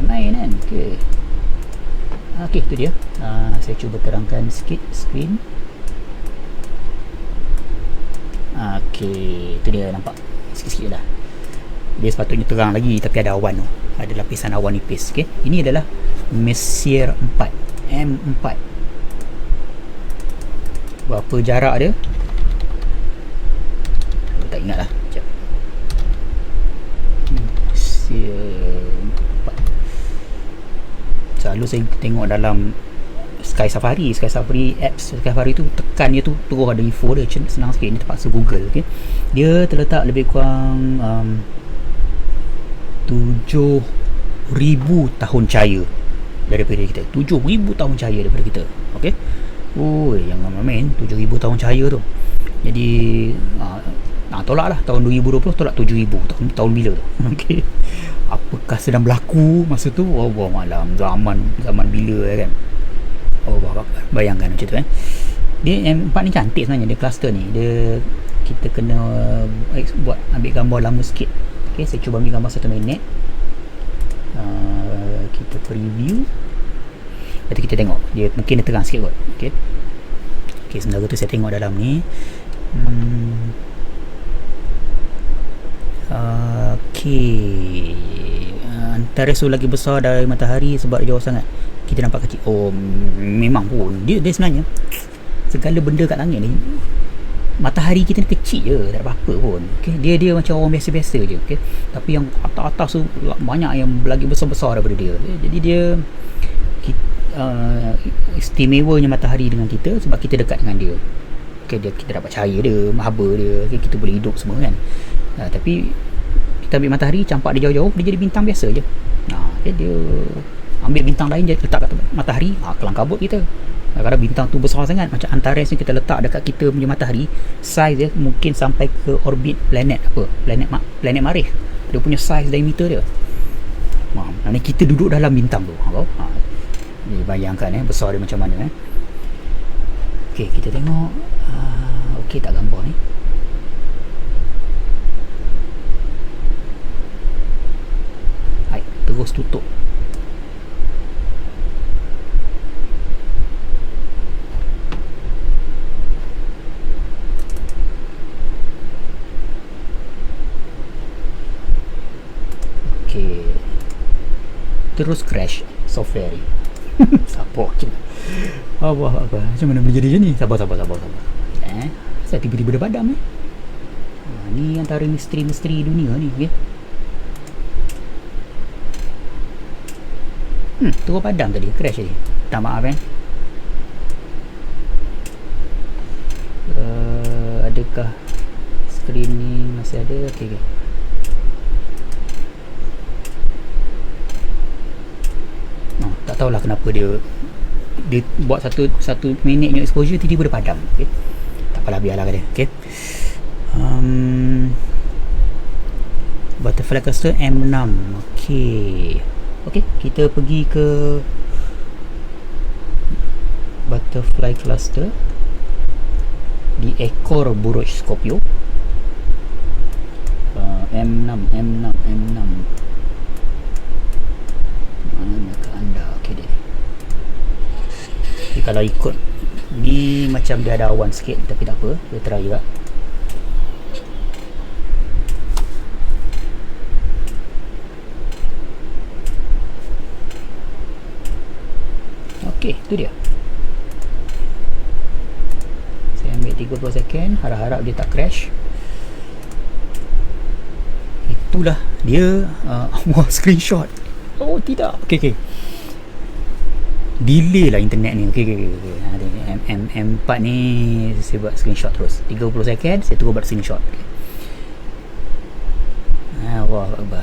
Main kan. Okey, tu dia. Saya cuba terangkan sikit skrin. Okey, tu dia, nampak sikit-sikit dah. Dia sepatutnya terang lagi tapi ada awan tu. Ada lapisan awan nipis. Okey, ini adalah Messier 4 M4. Berapa jarak dia? Tak ingat lah. Sekejap. Messier 4. Selalu saya tengok dalam Sky Safari apps Sky Safari tu, tekan dia tu terus ada info dia, senang sikit. Ni terpaksa Google. Okay? Dia terletak lebih kurang 7,000 tahun cahaya daripada kita. 7,000 tahun cahaya daripada kita. Okay? Jangan main 7,000 tahun cahaya tu. Jadi tolak lah, tahun 2020 tolak 7,000 tahun bila tu. Okay? Apakah sedang berlaku masa tu? Malam zaman bila kan. Bayangkan macam tu Dia M4 ni cantik sebenarnya. Dia cluster ni, kita kena ambil gambar lama sikit. Okay, saya cuba ambil gambar 1 minit. Kita preview. Lepas tu kita tengok dia, mungkin dia terang sikit kot. Okay, sementara tu saya tengok dalam ni. Antares tu lagi besar dari matahari sebab dia jauh sangat. Kita nampak kecil. Memang pun dia sebenarnya segala benda kat langit ni, matahari kita ni kecil je, tak ada apa-apa pun. Okay? Dia macam orang biasa-biasa je. Okay? Tapi yang atas tu banyak yang lagi besar-besar daripada dia. Jadi dia istimewanya matahari dengan kita sebab kita dekat dengan dia. Okay? Kita dapat cahaya dia, haba dia. Okay? Kita boleh hidup semua kan. Tapi kita ambil matahari, campak dia jauh-jauh, dia jadi bintang biasa je. Okay? Dia ambil bintang lain, dia letak kat matahari, kelang kabut kita. Kadang-kadang bintang tu besar sangat, macam Antares ni kita letak dekat kita punya matahari, saiz dia mungkin sampai ke orbit planet planet Marikh. Dia punya saiz diameter dia. Maksudnya kita duduk dalam bintang tu. Jadi bayangkan besar dia macam mana. Okey, kita tengok. Okey tak gambar ni? Hai, terus tutup. Terus crash software ni. Siapa apa macam mana boleh jadi macam ni? Sabar. Saya tiba-tiba dia padam ni antara misteri-misteri dunia ni. Okay? Terus padam tadi, crash tadi. Tak maaf adakah skrin ni masih ada? Okay. Tak tahulah kenapa dia buat satu minitnya exposure, tiba-tiba dia padam. Okay? Tak apalah, biarlah dia. Okay? Butterfly cluster M6. Okay, kita pergi ke butterfly cluster di ekor Buruj Scorpio. M6 mana ke anda? Okay dia. Jadi kalau ikut ni macam dia ada awan sikit, tapi tak apa, dia try juga. Okay, tu dia. Saya ambil 30 second, harap-harap dia tak crash. itulah dia. Wah, screenshot. Oh tidak. Okay. Delay lah internet ni. Okay. M4 ni saya buat screenshot terus 30 second saya terus buat screenshot. Okay. Wah, lupa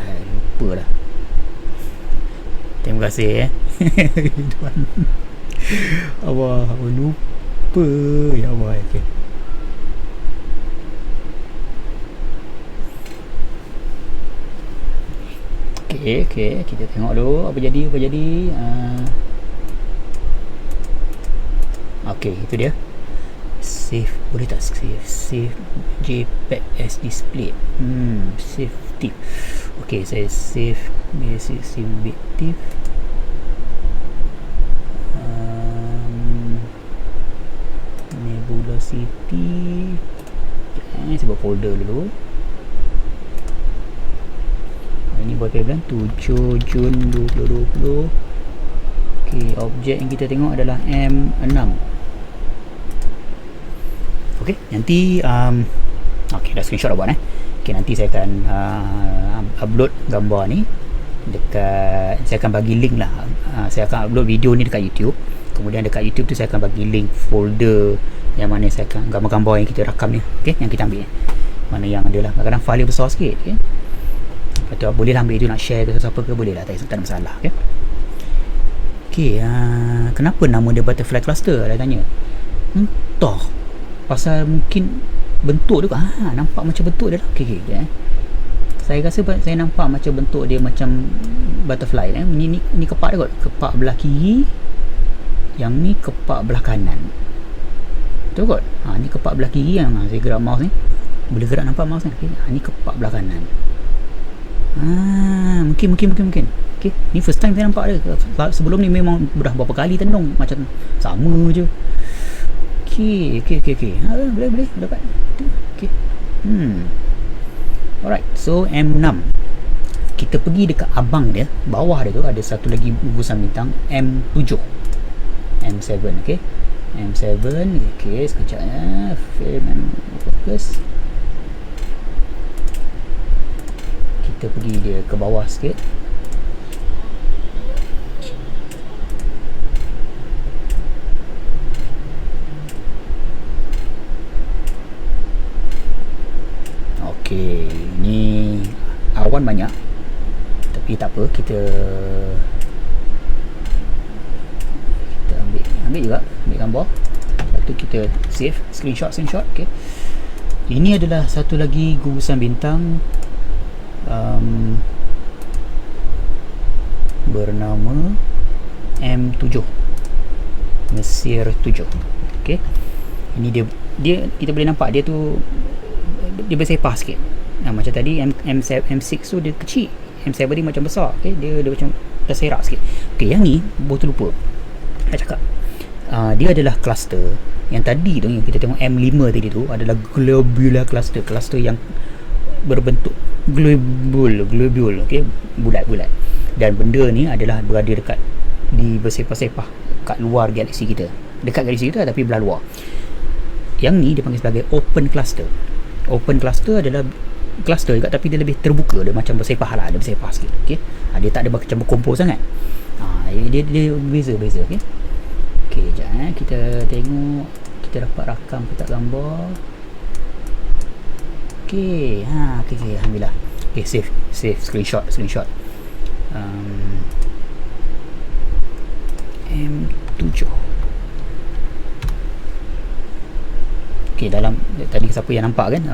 dah. Terima kasih Tuan. Allah, lupa ya Allah. Okay, kita tengok dulu apa jadi. Okay, itu dia. Save, boleh tak save JPEG as display? Save. Okay, saya save TIFF. Nebula City. Saya buat folder dulu. Ini buat bulan 7 Jun 2020. Okay, objek yang kita tengok adalah M6. Okay, nanti okay, dah screenshot dah buat okay, nanti saya akan upload gambar ni dekat, saya akan bagi link lah. Saya akan upload video ni dekat YouTube. Kemudian dekat YouTube tu saya akan bagi link folder yang mana saya akan gambar-gambar yang kita rakam ni, okay, yang kita ambil mana yang ada lah. Kadang-kadang file dia besar sikit, okay. Atau boleh lah ambil itu, nak share ke siapa ke boleh lah, tak ada masalah. Okay, kenapa nama dia butterfly cluster, ada tanya. Entah, pasal mungkin bentuk dia nampak macam bentuk dia lah. Okay. Saya rasa saya nampak macam bentuk dia macam butterfly. Ni kepak dia kot, kepak belah kiri, yang ni kepak belah kanan. Betul kot. Ni kepak belah kiri yang saya gerak mouse ni, boleh gerak nampak mouse ni. Ni kepak belah kanan. Mungkin. Okay, ni first time saya nampak dia. Sebelum ni memang dah berapa kali tendung macam sama je. Okay. Boleh dapat. Okay. Alright, so M6. Kita pergi dekat abang dia, bawah dia tu ada satu lagi gugusan bintang M7. M7, okay. M7, okay, sekejap ya. Film and focus. Kita pergi dia ke bawah sikit. Okey, ni awan banyak. Tapi tak apa, kita ambil juga, ambil gambar. Lepas tu kita save, screenshot. Okey. Ini adalah satu lagi gugusan bintang bernama M7, Mesir 7. Okey. Ini dia kita boleh nampak dia tu dia bersepah sikit. Macam tadi M6 tu dia kecil, M7 ni macam besar. Okey, dia macam terserak sikit. Okey, yang ni betul lupa nak cakap. Dia adalah cluster. Yang tadi tu yang kita tengok M5 tadi tu adalah globular cluster yang berbentuk globule, okey, bulat-bulat. Dan benda ni adalah berada dekat di bersepah-sepah kat luar galaksi kita. Dekat galaksi kita tapi belah luar. Yang ni dipanggil sebagai open cluster. Open cluster adalah cluster juga tapi dia lebih terbuka, dia macam bersepah lah, dia bersepah sikit. Okey. Dia tak ada macam berkumpul sangat. Dia beza, okey. Okey, jap kita tengok kita dapat rakam petak gambar. Okey, okey, alhamdulillah. Okey, save screenshot. M7. Okey, dalam tadi siapa yang nampak kan,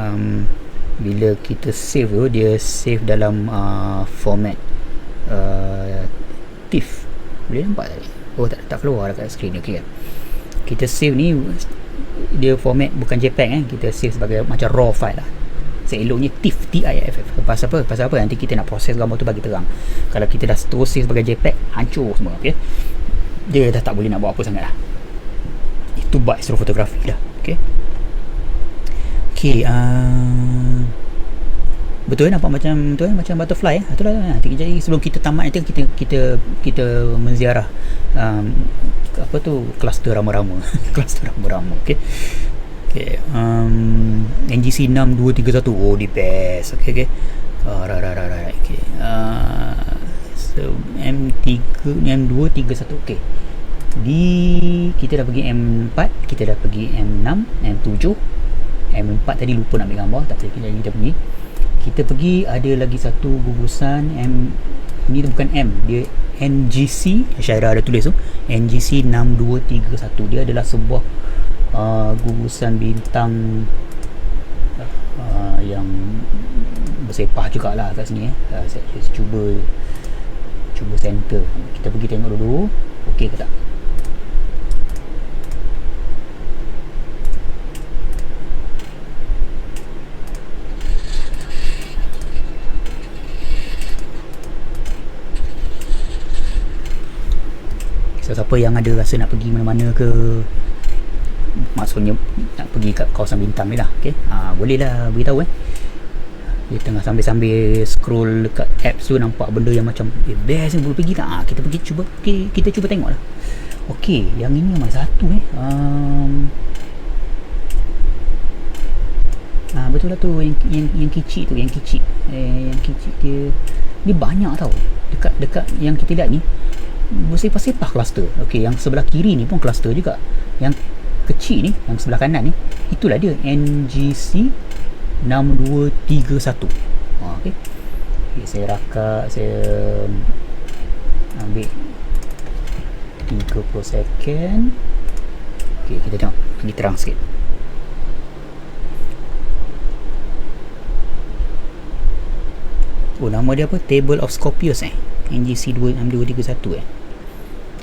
bila kita save tu dia save dalam format TIFF. Boleh nampak tadi? Oh, tak keluar dekat screen. Okey kan. Kita save ni dia format bukan JPEG kan, kita save sebagai macam raw file lah. Seeloknya TIFF, TIFF. Pasal apa? Nanti kita nak proses gambar tu bagi terang. Kalau kita dah terus save sebagai JPEG, hancur semua. Okey. Dia dah tak boleh nak buat apa sangat lah. Itu bab astrofotografi lah. Okey. Betul nampak macam tu macam butterfly itulah. Jadi sebelum kita tamat nanti kita menziarah apa tu, kluster rama-rama. Kluster rama-rama. Okey. NGC 6231. Oh, di best. Okey. Right. Okay. So M3 M231. Okay. Kita dah pergi M4, kita dah pergi M6, M7, M4 tadi lupa nak ambil gambar, tapi kita pergi. Kita pergi ada lagi satu gugusan ni bukan M, dia NGC. Syairah ada tulis tu NGC 6231. Dia adalah sebuah gugusan bintang yang bersepah jugalah kat sini. Saya cuba center. Kita pergi tengok dulu okey ke tak. Siapa yang ada rasa nak pergi mana-mana ke, maksudnya nak pergi kat kawasan bintang ni lah, okay? Boleh lah beritahu dia tengah sambil scroll dekat apps tu nampak benda yang macam best ni, boleh pergi tak? Kita cuba tengok lah. Okay, yang ini mana satu betul lah tu yang kecil tu, yang kecil dia banyak tau dekat yang kita lihat ni bersepah-sepah kluster. Okey, yang sebelah kiri ni pun kluster juga. Yang kecil ni, yang sebelah kanan ni, itulah dia NGC 6231. Okey. Saya rakak, saya ambil 30 second. Okey, kita tengok lagi terang sikit. Nama dia apa? Table of Scorpius NGC 6231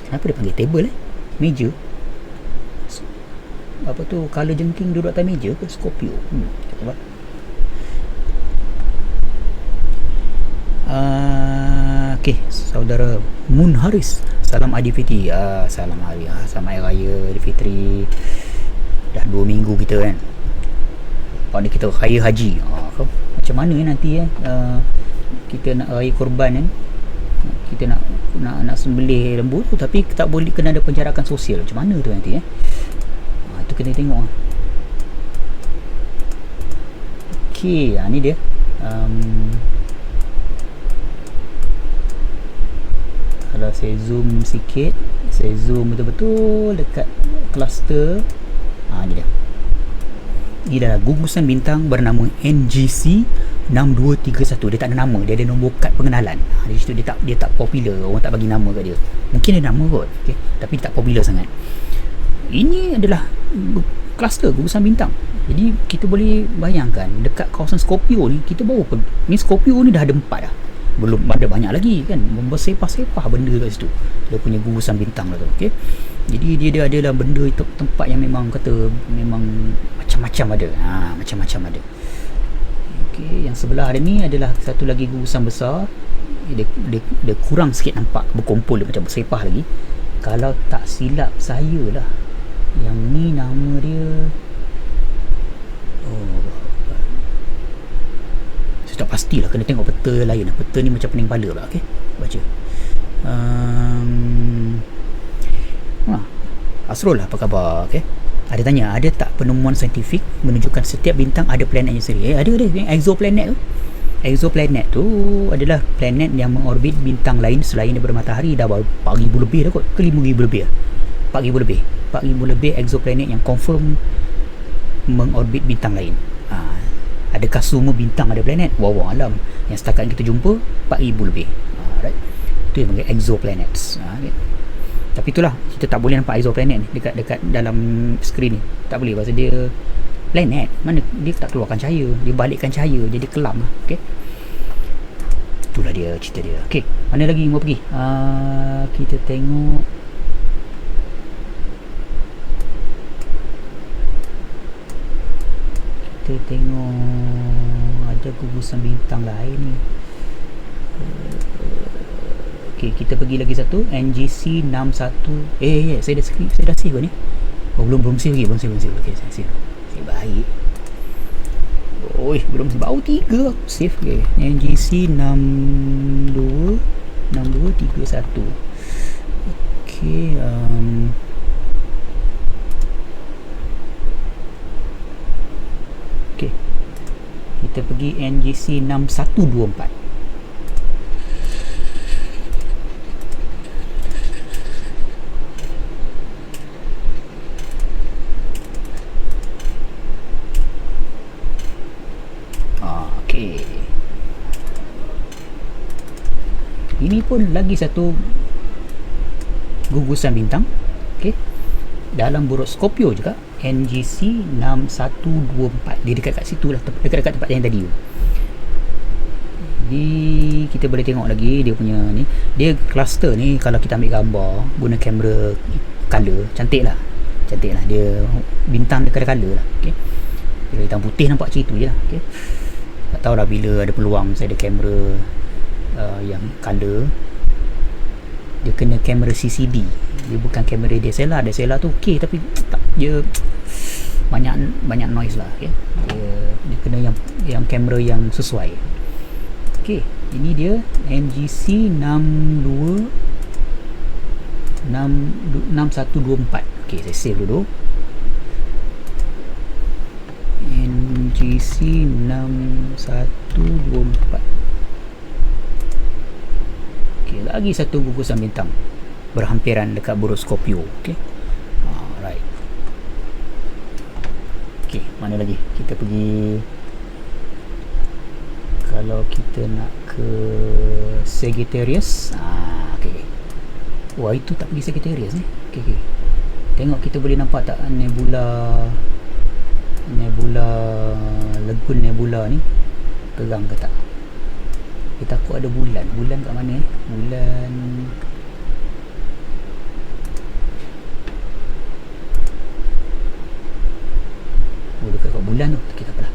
Kenapa dia panggil table meja? Apa tu, kala jengking duduk atas meja ke Scorpio? Okay, saudara Munharis, salam Aidilfitri. Salam hari, selamat hari raya Aidilfitri. Dah 2 minggu kita kan. Pada kita raya haji. Macam mana nanti kita nak raya korban kan? Kita nak sembelih lembu tu, tapi tak boleh, kena ada penjarakan sosial. Macam mana tu nanti tu kena tengok. Okey, ni dia. Kalau saya zoom sikit, saya zoom betul-betul dekat cluster. Ni dia. Ini adalah gugusan bintang bernama NGC 6231. Dia tak ada nama, dia ada nombor kad pengenalan. Di situ dia tak popular, orang tak bagi nama kat dia. Mungkin ada nama kot, okay? Tapi tak popular sangat. Ini adalah kluster gugusan bintang. Jadi kita boleh bayangkan dekat kawasan Scorpio ni, kita baru ni Scorpio ni dah ada 4 dah. Belum ada banyak lagi kan, bersepah-sepah benda kat situ. Dia punya gugusan bintang lah tu, okey. Jadi dia adalah benda itu, tempat yang memang macam-macam ada. Macam-macam ada. Okey, yang sebelah ada ni adalah satu lagi gugusan besar. Dia kurang sikit nampak berkumpul, dia macam bersepah lagi. Kalau tak silap saya lah, yang ni nama dia saya tak pastilah, kena tengok peta lain. Peta ni macam pening kepala pula. Okey, baca. Asrul lah, apa khabar? Okey, ada tanya, ada tak penemuan saintifik menunjukkan setiap bintang ada planetnya sendiri? Ada. Exoplanet tu. Exoplanet tu adalah planet yang mengorbit bintang lain selain daripada matahari. Dah 4,000 lebih dah kot, ke 5,000 lebih 4,000 lebih exoplanet yang confirm mengorbit bintang lain. Adakah semua bintang ada planet? Wallahu alam. Yang setakat kita jumpa 4,000 lebih. Right. Itu yang panggil exoplanets. Tapi itulah, kita tak boleh nampak exoplanet ni dekat dalam skrin ni. Tak boleh, pasal dia planet. Mana dia tak keluarkan cahaya, dia balikkan cahaya, jadi kelam lah. Okey. Itulah dia cerita dia. Okey, mana lagi mau pergi? Kita tengok. Ada gugusan bintang lain ni. Okey, kita pergi lagi satu, NGC 61. Saya dah save ni. Belum save lagi, Okey, saya save. Saya baik. Belum baru 3 aku save. Okay. NGC 6231. Okey, kita pergi NGC 6124. Okey. Ini pun lagi satu gugusan bintang. Okey. Dalam buruk Scorpio juga, NGC 6124. Dia dekat kat situ lah, dekat tempat yang tadi. Jadi kita boleh tengok lagi dia punya ni. Dia cluster ni kalau kita ambil gambar guna kamera color, cantik lah. Dia bintang dekat color lah. Okey. Dia hitam putih nampak macam itu je lah. Okey. Tak tahulah bila ada peluang saya ada kamera yang color. Dia kena kamera CCD, dia bukan kamera DSLR. DSLR tu okey tapi tak, dia banyak noise lah. Okay? Dia kena yang kamera yang sesuai. Okey, ini dia NGC 6124. Okey, saya save dulu. NGC 6124. Okay, lagi satu gugusan bintang berhampiran dekat buruk Scorpio. Okay. Alright. Okay, mana lagi? Kita pergi, kalau kita nak ke Sagittarius. Okay. Wah, itu tak pergi Sagittarius ni. Okay. Tengok kita boleh nampak tak nebula Lagoon Nebula ni terang ke tak? Kita takut ada bulan kat mana bulan dekat bulan tu. Kita apalah.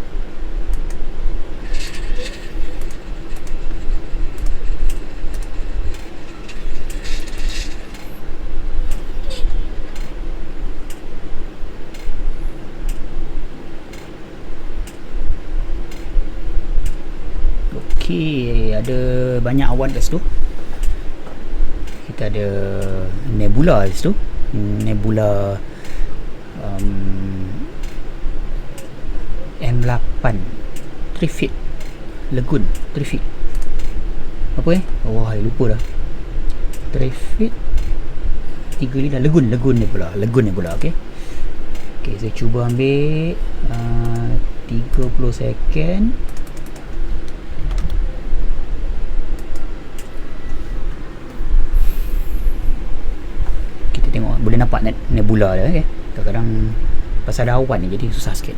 Okey, ada banyak awan kat situ. Kita ada nebula kat situ. Nebula M8 Trifid Lagoon. Trifid apa wah, lupa dah. Trifid 3 Lagoon Nebula. Okey, saya cuba ambil 30 second. Boleh nampak nebula dia. Okay? Kadang-kadang pasal ada awan ni jadi susah sikit.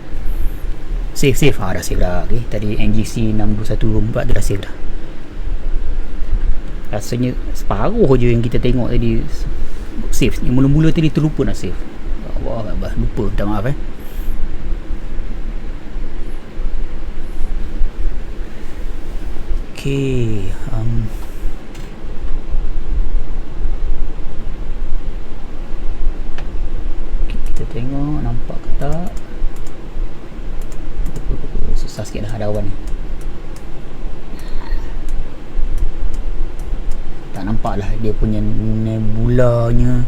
Save dah save dah. Okay? Tadi NGC 6124 tu dah save dah. Rasanya separuh je yang kita tengok tadi save. Yang mula-mula tadi terlupa nak save. Wah, lupa, minta maaf Okay, kita tengok nampak ke tak. Susah sikit dah ada awan ni. Tak nampak lah dia punya nebulanya,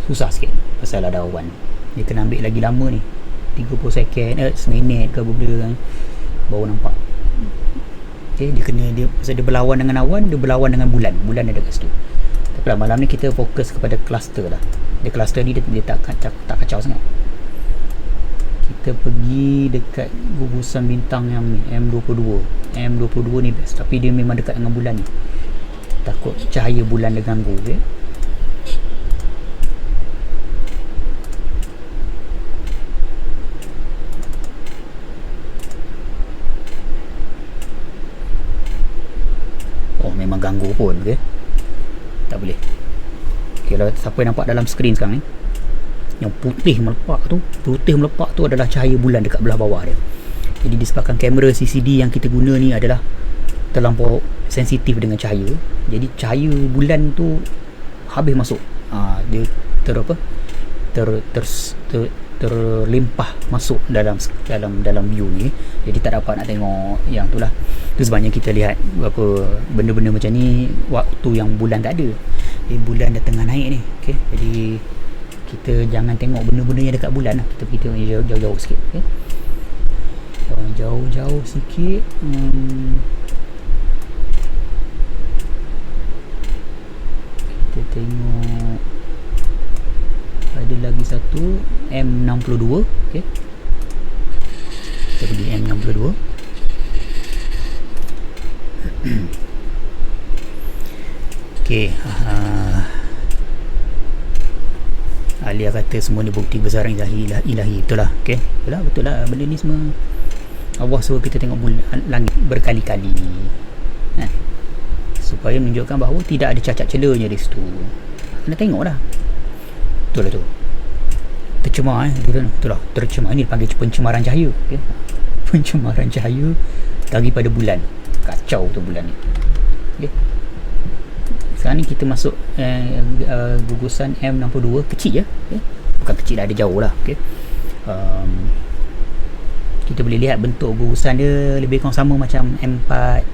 susah sikit pasal ada awan. Dia kena ambil lagi lama ni, 30 second, seminit ke benda kan, baru nampak. Okay, dia pasal dia berlawan dengan awan, dia berlawan dengan bulan ada kat situ. Tapi lah, malam ni kita fokus kepada cluster lah. Dia cluster ni dia tak kacau sangat. Kita pergi dekat gugusan bintang yang ni, M22 ni best, tapi dia memang dekat dengan bulan ni. Takut cahaya bulan dia ganggu. Okay? Oh, memang ganggu pun. Okay? Tak boleh. Okay, kalau siapa yang nampak dalam skrin sekarang ni, yang putih melepak tu adalah cahaya bulan dekat belah bawah dia. Jadi disebabkan kamera CCD yang kita guna ni adalah terlampau sensitif dengan cahaya, jadi cahaya bulan tu habis masuk, dia terlimpah masuk dalam view ni. Jadi tak dapat nak tengok yang tu lah. Tu sebabnya kita lihat berapa benda-benda macam ni waktu yang bulan tak ada. Bulan dah tengah naik ni. Okay? Jadi kita jangan tengok benda-benda yang dekat bulan lah. Kita pergi tengok jauh-jauh sikit. Okay? Jauh-jauh sikit. Kita tengok ada lagi satu M62. Okay, kita pergi M62. Okay, Alia kata semua ni bukti besaran ilahi. Betul lah. Okay, betul lah. Benda ni semua Allah suruh kita tengok langit berkali-kali, supaya menunjukkan bahawa tidak ada cacat celanya di situ. Kena tengok dah. Betul lah tu. Tercemar betul lah. Tercemar ni dipanggil pencemaran cahaya. Okay? Pencemaran cahaya daripada bulan. Kacau tu bulan ni. Okay? Sekarang ni kita masuk gugusan M62. Kecil je. Okay? Bukan kecil dah, ada jauh lah. Okay? Kita boleh lihat bentuk gugusan dia lebih kurang sama macam M4,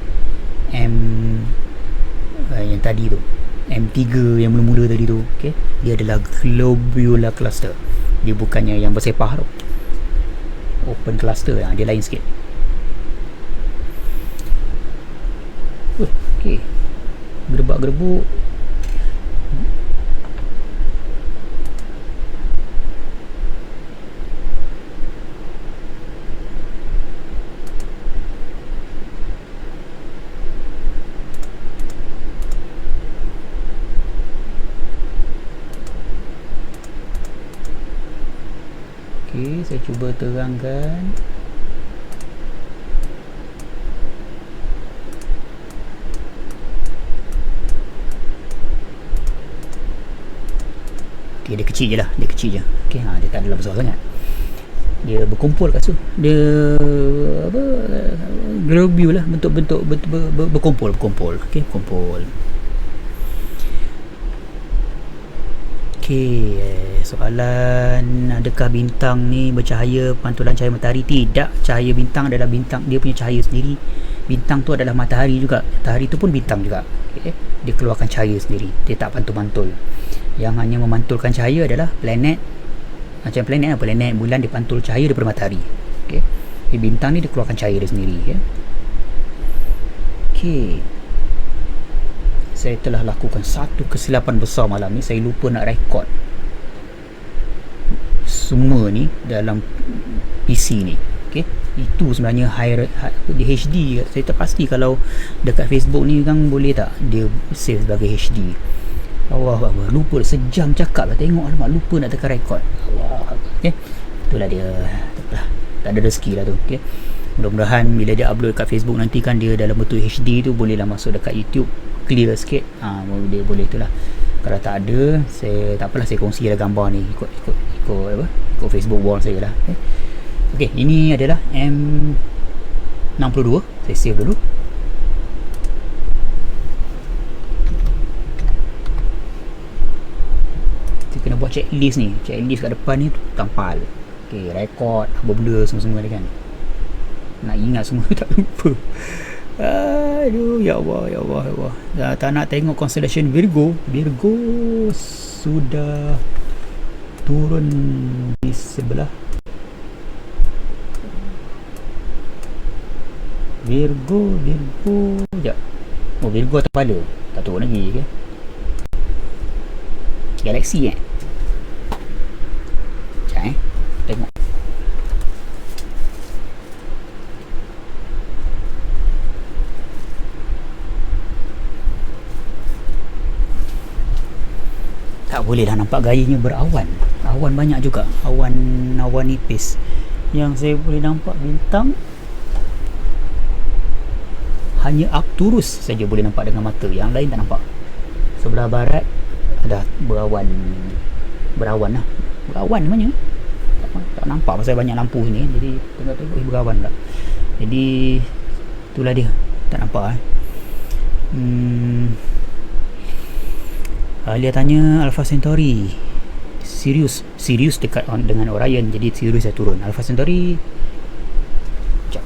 yang tadi tu, M3 yang mula-mula tadi tu. Okay? Dia adalah globular cluster. Dia bukannya yang bersepah tu, open cluster. Dia lain sikit. Okay, gerbak-gerbuk. Okay, saya cuba terangkan. Okay, dia kecil je lah. Dia kecil je. Okay, dia tak adalah besar sangat. Dia berkumpul kat situ. Dia apa, globule lah. Bentuk-bentuk berkumpul. Okay, kumpul. Okay, soalan, adakah bintang ni bercahaya pantulan cahaya matahari? Tidak, cahaya bintang adalah bintang, dia punya cahaya sendiri. Bintang tu adalah matahari juga. Matahari tu pun bintang juga. Okay? Dia keluarkan cahaya sendiri. Dia tak pantul-pantul. Yang hanya memantulkan cahaya adalah planet. Macam planet, bulan dia pantul cahaya daripada matahari. Okay? Bintang ni dia keluarkan cahaya dia sendiri. Okay? Okay. Saya telah lakukan satu kesilapan besar malam ni. Saya lupa nak rekod semua ni dalam PC ni. Okay? Itu sebenarnya di HD. Saya tak pasti kalau dekat Facebook ni kan boleh tak dia save sebagai HD. Allah, lupa sejam cakap lah. Tengok alamak, lupa nak tekan rekod. Allah. Okay? Itulah dia. Tak ada rezeki lah tu. Okay? Mudah-mudahan bila dia upload kat Facebook nanti kan dia dalam bentuk HD tu, bolehlah masuk dekat YouTube clear sikit. Dia boleh tu lah. Kalau tak ada, saya tak apalah, saya kongsi lah gambar ni ikut Facebook wall saya lah. Okay, ini adalah M62. Saya save dulu. Kita kena buat checklist ni. Checklist kat depan ni tampal. Okay, rekod apa benda semua-semua ni kan. Nak ingat semua tak lupa. Aduh, ya Allah. Tak nak tengok constellation Virgo. Virgo sudah turun di sebelah. Virgo sekejap. Virgo atas kepala. Tak turun lagi. Okay? Galaxy sekejap tengok. Tak boleh dah nampak gayanya berawan. Awan banyak juga. Awan nipis. Yang saya boleh nampak bintang hanya Arcturus saja boleh nampak dengan mata. Yang lain tak nampak. Sebelah barat ada berawan lah. Berawan namanya. Tak nampak pasal banyak lampu ni. Jadi tengok berawan pula. Jadi itulah dia. Tak nampak Alia tanya Alpha Centauri, Sirius dekat dengan Orion, jadi Sirius dah turun. Alpha Centauri sekejap.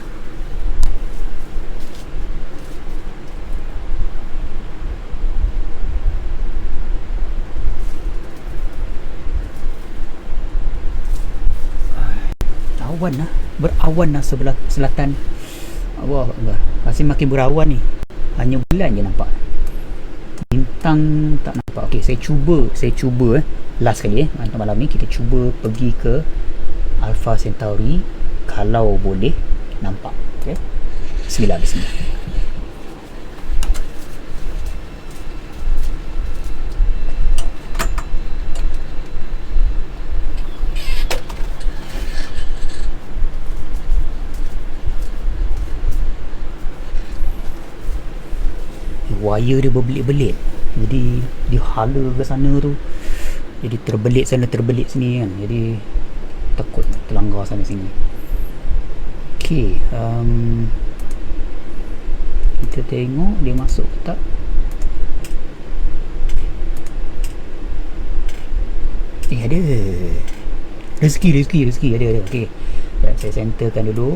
Tahu berawan lah sebelah selatan. Allah Allah, masih makin berawan ni, hanya bulan je nampak, bintang tak nampak. Okey, saya cuba last kali untuk malam ni kita cuba pergi ke Alpha Centauri kalau boleh nampak. Okey, bismillah. Wire dia berbelit-belit, jadi dia hala ke sana tu, jadi terbelit sana terbelit sini kan, jadi takut terlanggar sana sini. Okey, kita tengok dia masuk ke tak. Ada rezeki ada. Okey, saya centerkan dulu.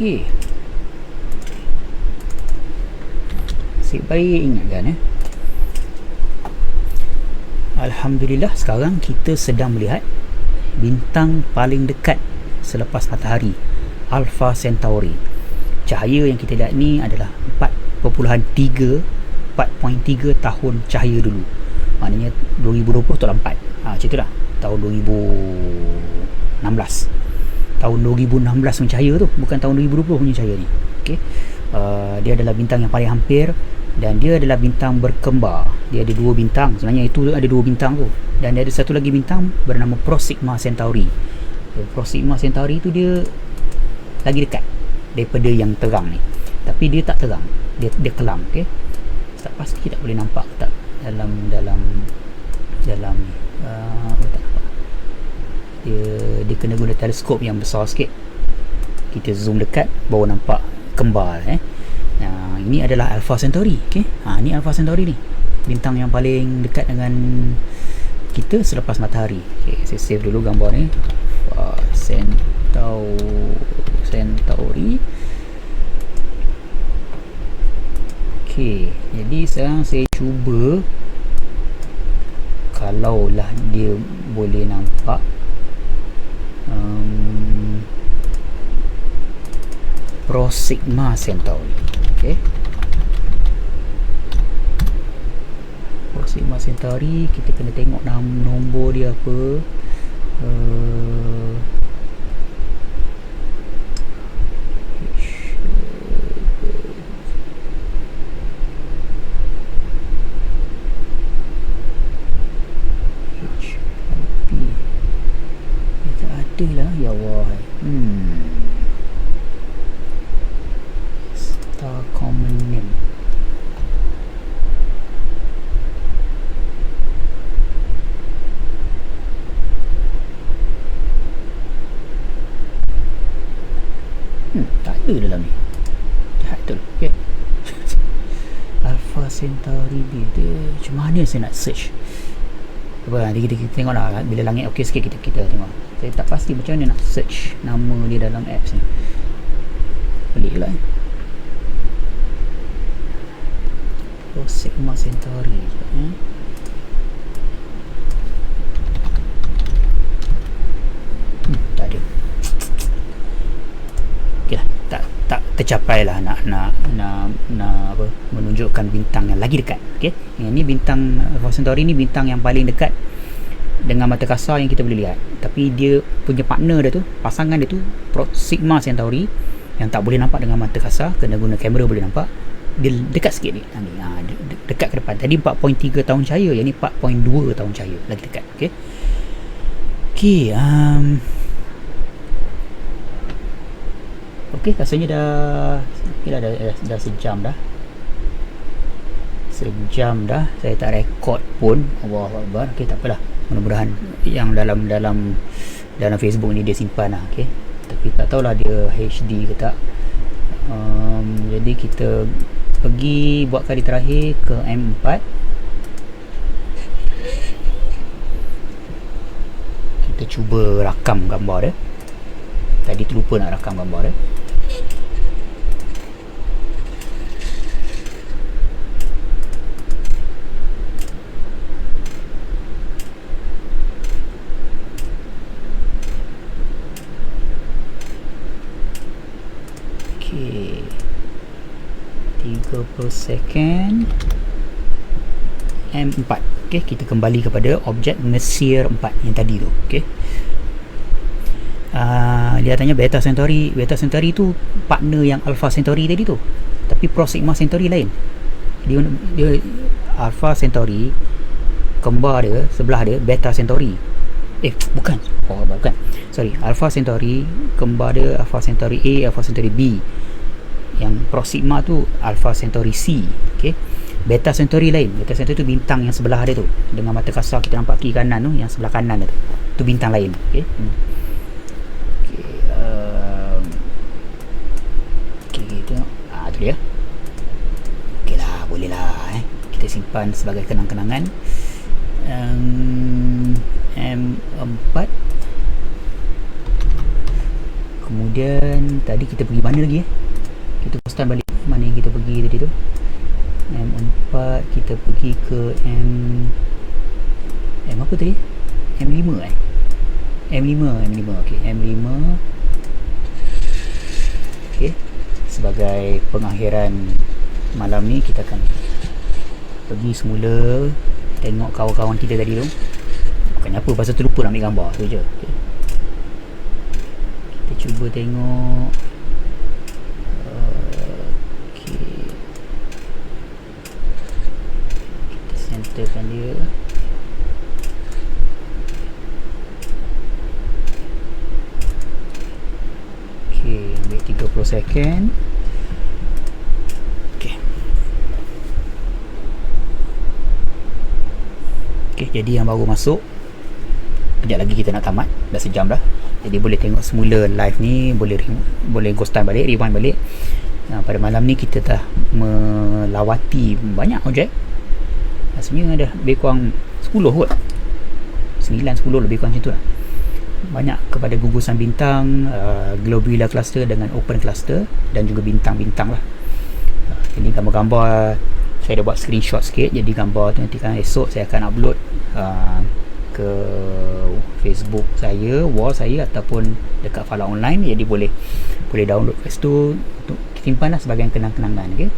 Okey, nasib baik ingatkan Alhamdulillah, sekarang kita sedang melihat bintang paling dekat selepas matahari, Alpha Centauri. Cahaya yang kita lihat ni adalah 4.3 tahun cahaya dulu. Maknanya 2020 tolak 4. Macam itulah. Tahun 2016. Tahun 2016 punya cahaya tu, bukan tahun 2020 punya cahaya ni. Okey. Dia adalah bintang yang paling hampir dan dia adalah bintang berkembar. Dia ada 2 bintang. Sebenarnya itu ada 2 bintang tu. Dan dia ada satu lagi bintang bernama Proxima Centauri. Proxima Centauri tu dia lagi dekat daripada yang terang ni. Tapi dia tak terang. Dia kelam, okey. Tak pasti tak boleh nampak tak dalam ni. Tak nampak. Dia kena guna teleskop yang besar sikit. Kita zoom dekat baru nampak kembar ini adalah Alpha Centauri. Okey, ni Alpha Centauri ni, bintang yang paling dekat dengan kita selepas matahari. Okey, saya save dulu gambar ni. Centauri. Okey, jadi sekarang saya cuba kalaulah dia boleh nampak Proxima Centauri. Okey, Proxima Centauri, kita kena tengok nombor dia apa. Lah, ya Allah. Star common name. Tak ada dalam ni. Jahat betul. Okay. Alpha Centauri dia macam mana saya nak search? Nanti kita tengok lah. Bila langit okey sikit kita tengok. Saya tak pasti macam mana nak search nama dia dalam apps ni. Pelik lah. Proxima Centauri. Tak ada. Okey lah. Tak tercapai lah nak apa, menunjukkan bintang yang lagi dekat. Okey. Yang ni bintang Alpha Centauri ni bintang yang paling dekat dengan mata kasar yang kita boleh lihat. Tapi dia punya partner dia tu, pasangan dia tu Proxima Centauri, yang tak boleh nampak dengan mata kasar, kena guna kamera boleh nampak. Dia dekat sikit ni. Dekat ke depan. Tadi 4.3 tahun cahaya, yang ni 4.2 tahun cahaya, lagi dekat. Okey. Okey, rasanya dah sejam dah. Saya tak rekod pun. Allahuakbar. Okey, tak apalah. Mudah-mudahan yang dalam Facebook ni dia simpan lah. Okay? Tapi tak tahulah dia HD ke tak. Jadi kita pergi buat kali terakhir ke M4. Kita cuba rakam gambar dia. Tadi terlupa nak rakam gambar dia. Okay, 30 second M4. Okay, kita kembali kepada objek Messier 4 yang tadi tu. Okay, dia tanya Beta Centauri. Beta Centauri tu partner yang Alpha Centauri tadi tu, tapi Proxima Centauri lain. Dia Alpha Centauri, kembar dia sebelah dia Beta Centauri. Bukan. Sorry, Alpha Centauri, kembar dia Alpha Centauri A, Alpha Centauri B. Yang Proxima tu Alpha Centauri C. Okay, Beta Centauri lain. Beta Centauri tu bintang yang sebelah dia tu, dengan mata kasar kita nampak kiri kanan tu, yang sebelah kanan dia tu bintang lain. Okay, tengok. Tu dia. Okay lah, boleh lah. Kita simpan sebagai kenang-kenangan. M4. Kemudian tadi kita pergi mana lagi? Kita postan balik mana yang kita pergi tadi tu. M4, kita pergi ke M apa tadi? M5 M5. Okay, M5. Okay, sebagai pengakhiran malam ni kita akan pergi semula tengok kawan-kawan kita tadi tu. Bukannya apa, pasal terlupa nak ambil gambar tu je. Okay, kita cuba tengok. Kita centerkan dia. Okay, ambil 30 second. Okay, jadi yang baru masuk, sekejap lagi kita nak tamat, dah sejam dah. Jadi boleh tengok semula live ni, boleh ghost time balik, rewind balik. Pada malam ni kita dah melawati banyak objek. Rasanya ada lebih kurang 10 kot, 9-10 lebih kurang macam tu lah. Banyak kepada gugusan bintang, globular cluster dengan open cluster, dan juga bintang-bintang lah. Jadi gambar-gambar saya dah buat screenshot sikit, jadi gambar tu nanti kan esok saya akan upload ke Facebook saya, wall saya, ataupun dekat Fala Online. Jadi boleh download kat situ untuk simpan lah sebagai kenang-kenangan. Okay,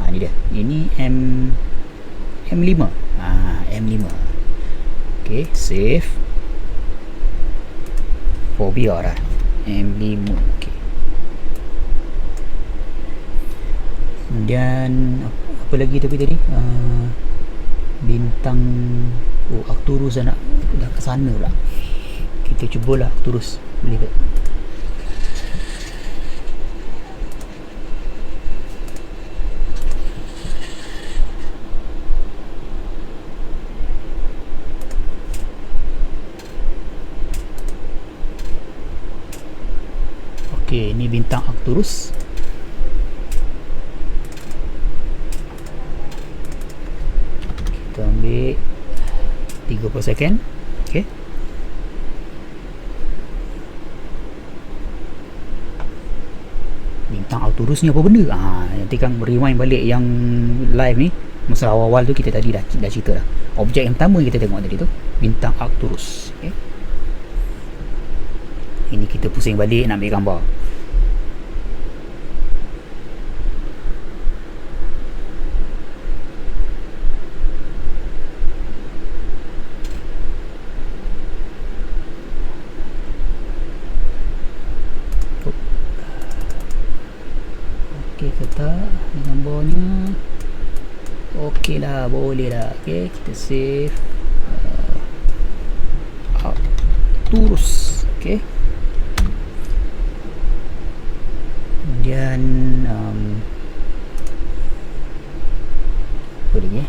ni dia, ini M5. M5. Okay, save for biar lah M5. Okay, kemudian apa lagi tapi tadi, bintang Arcturus dah ke sana pula. Kita cubalah Arcturus, boleh ke? Okey, ini bintang Arcturus. Kita ambil 30 second. Okey, bintang Arcturus ni apa benda? Nanti kan rewind balik yang live ni, masa awal-awal tu kita tadi dah cerita dah. Objek yang pertama kita tengok tadi tu bintang Arcturus. Okey, ini kita pusing balik nak ambil gambar. Okey ke tak gambarnya? Okey lah, boleh lah. Okey, kita save Arcturus. Okey, kemudian apa lagi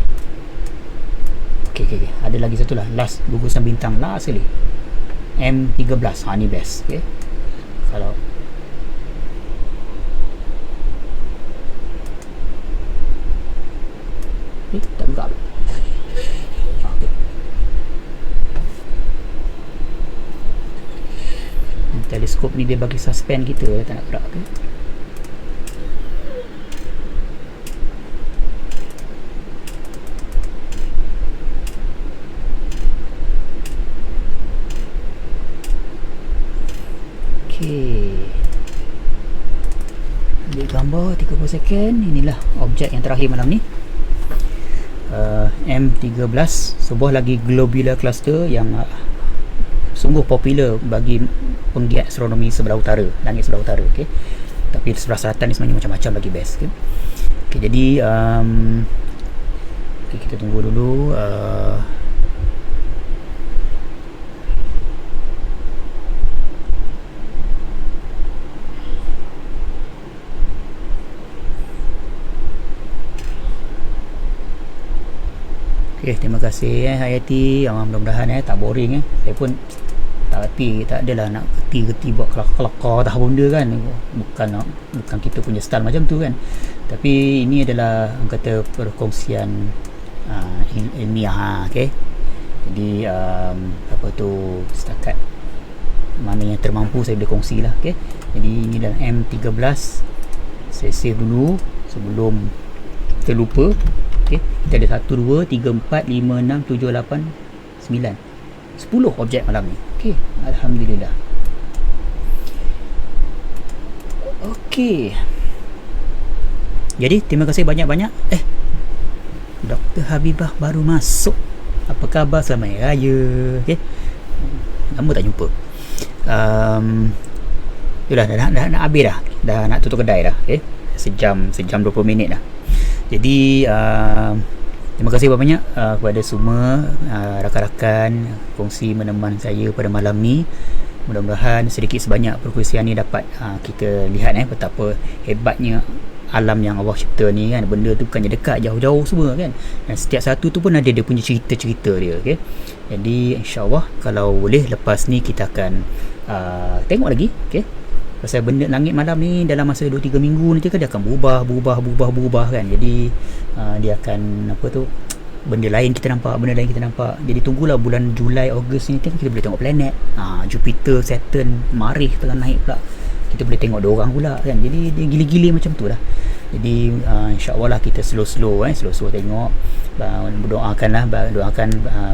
okey, ada lagi satu lah, last gugusan bintang last sekali, M13. Ni best. Okey, kalau bioskop ni dia bagi suspend kita, tak nak gerak ke. Okay, ambil gambar 30 second. Inilah objek yang terakhir malam ni, M13, sebuah lagi globular cluster yang sungguh popular bagi penggiat astronomi sebelah utara, langit sebelah utara. Okay, tapi sebelah selatan ni sebenarnya macam-macam lagi best. Okay, okay, jadi okay, kita tunggu dulu. Okay, terima kasih Hayati. Mudah-mudahan tak boring. Saya pun tak reti, tak adalah nak reti buat kelakar dah benda kan. Bukan kita punya style macam tu kan. Tapi ini adalah kata perkongsian ilmiah. Okay, jadi apa tu, setakat mana yang termampu saya boleh kongsi lah. Okay, jadi ini adalah M13. Saya save dulu sebelum terlupa. Okay, kita ada 1, 2, 3, 4, 5, 6, 7, 8, 9, 10 objek malam ni. Okay, Alhamdulillah. Okay, jadi terima kasih banyak-banyak. Dr. Habibah baru masuk. Apa khabar, selamat hari raya. Okay, lama tak jumpa. Dah habis dah. Dah nak tutup kedai dah. Okay, sejam 20 minit dah. Jadi terima kasih banyak kepada semua rakan-rakan kongsi meneman saya pada malam ni. Mudah-mudahan sedikit sebanyak perkongsian ni dapat kita lihat betapa hebatnya alam yang Allah cipta ni kan. Benda tu bukannya dekat, jauh-jauh semua kan. Dan setiap satu tu pun ada dia punya cerita-cerita dia. Okay? Jadi insya-Allah kalau boleh lepas ni kita akan tengok lagi. Okay? Pasal benda langit malam ni dalam masa 2-3 minggu nanti kan dia akan berubah kan. Jadi dia akan apa tu, benda lain kita nampak. Jadi tunggulah bulan Julai, Ogos ni kan kita boleh tengok planet. Jupiter, Saturn, Marikh tengah naik pula. Kita boleh tengok diorang pula kan. Jadi dia gila-gila macam tu lah. Jadi insya-Allah lah kita slow-slow tengok. Doakan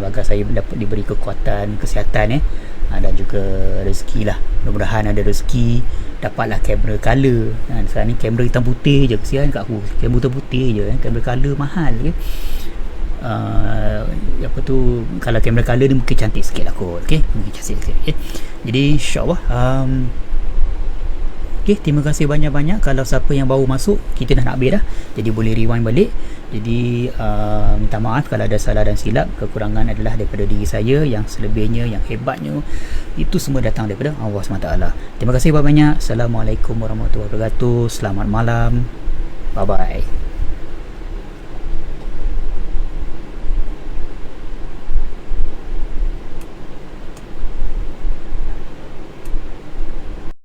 agar saya dapat diberi kekuatan, kesihatan dan juga rezeki lah. Mudah-mudahan ada rezeki dapatlah kamera color kan. Sekarang ni kamera hitam putih je, kesian kat aku, kamera hitam putih je kan. Kamera color mahal ke. Apa tu, kalau kamera color ni mungkin cantik sikit lah kot. Okay, mungkin cantik sikit. Okay? Jadi insyaAllah okay, terima kasih banyak-banyak. Kalau siapa yang baru masuk, kita dah nak habis dah, jadi boleh rewind balik. Jadi minta maaf kalau ada salah dan silap. Kekurangan adalah daripada diri saya. Yang selebihnya, yang hebatnya, itu semua datang daripada Allah SWT. Terima kasih banyak-banyak. Assalamualaikum warahmatullahi wabarakatuh. Selamat malam. Bye-bye.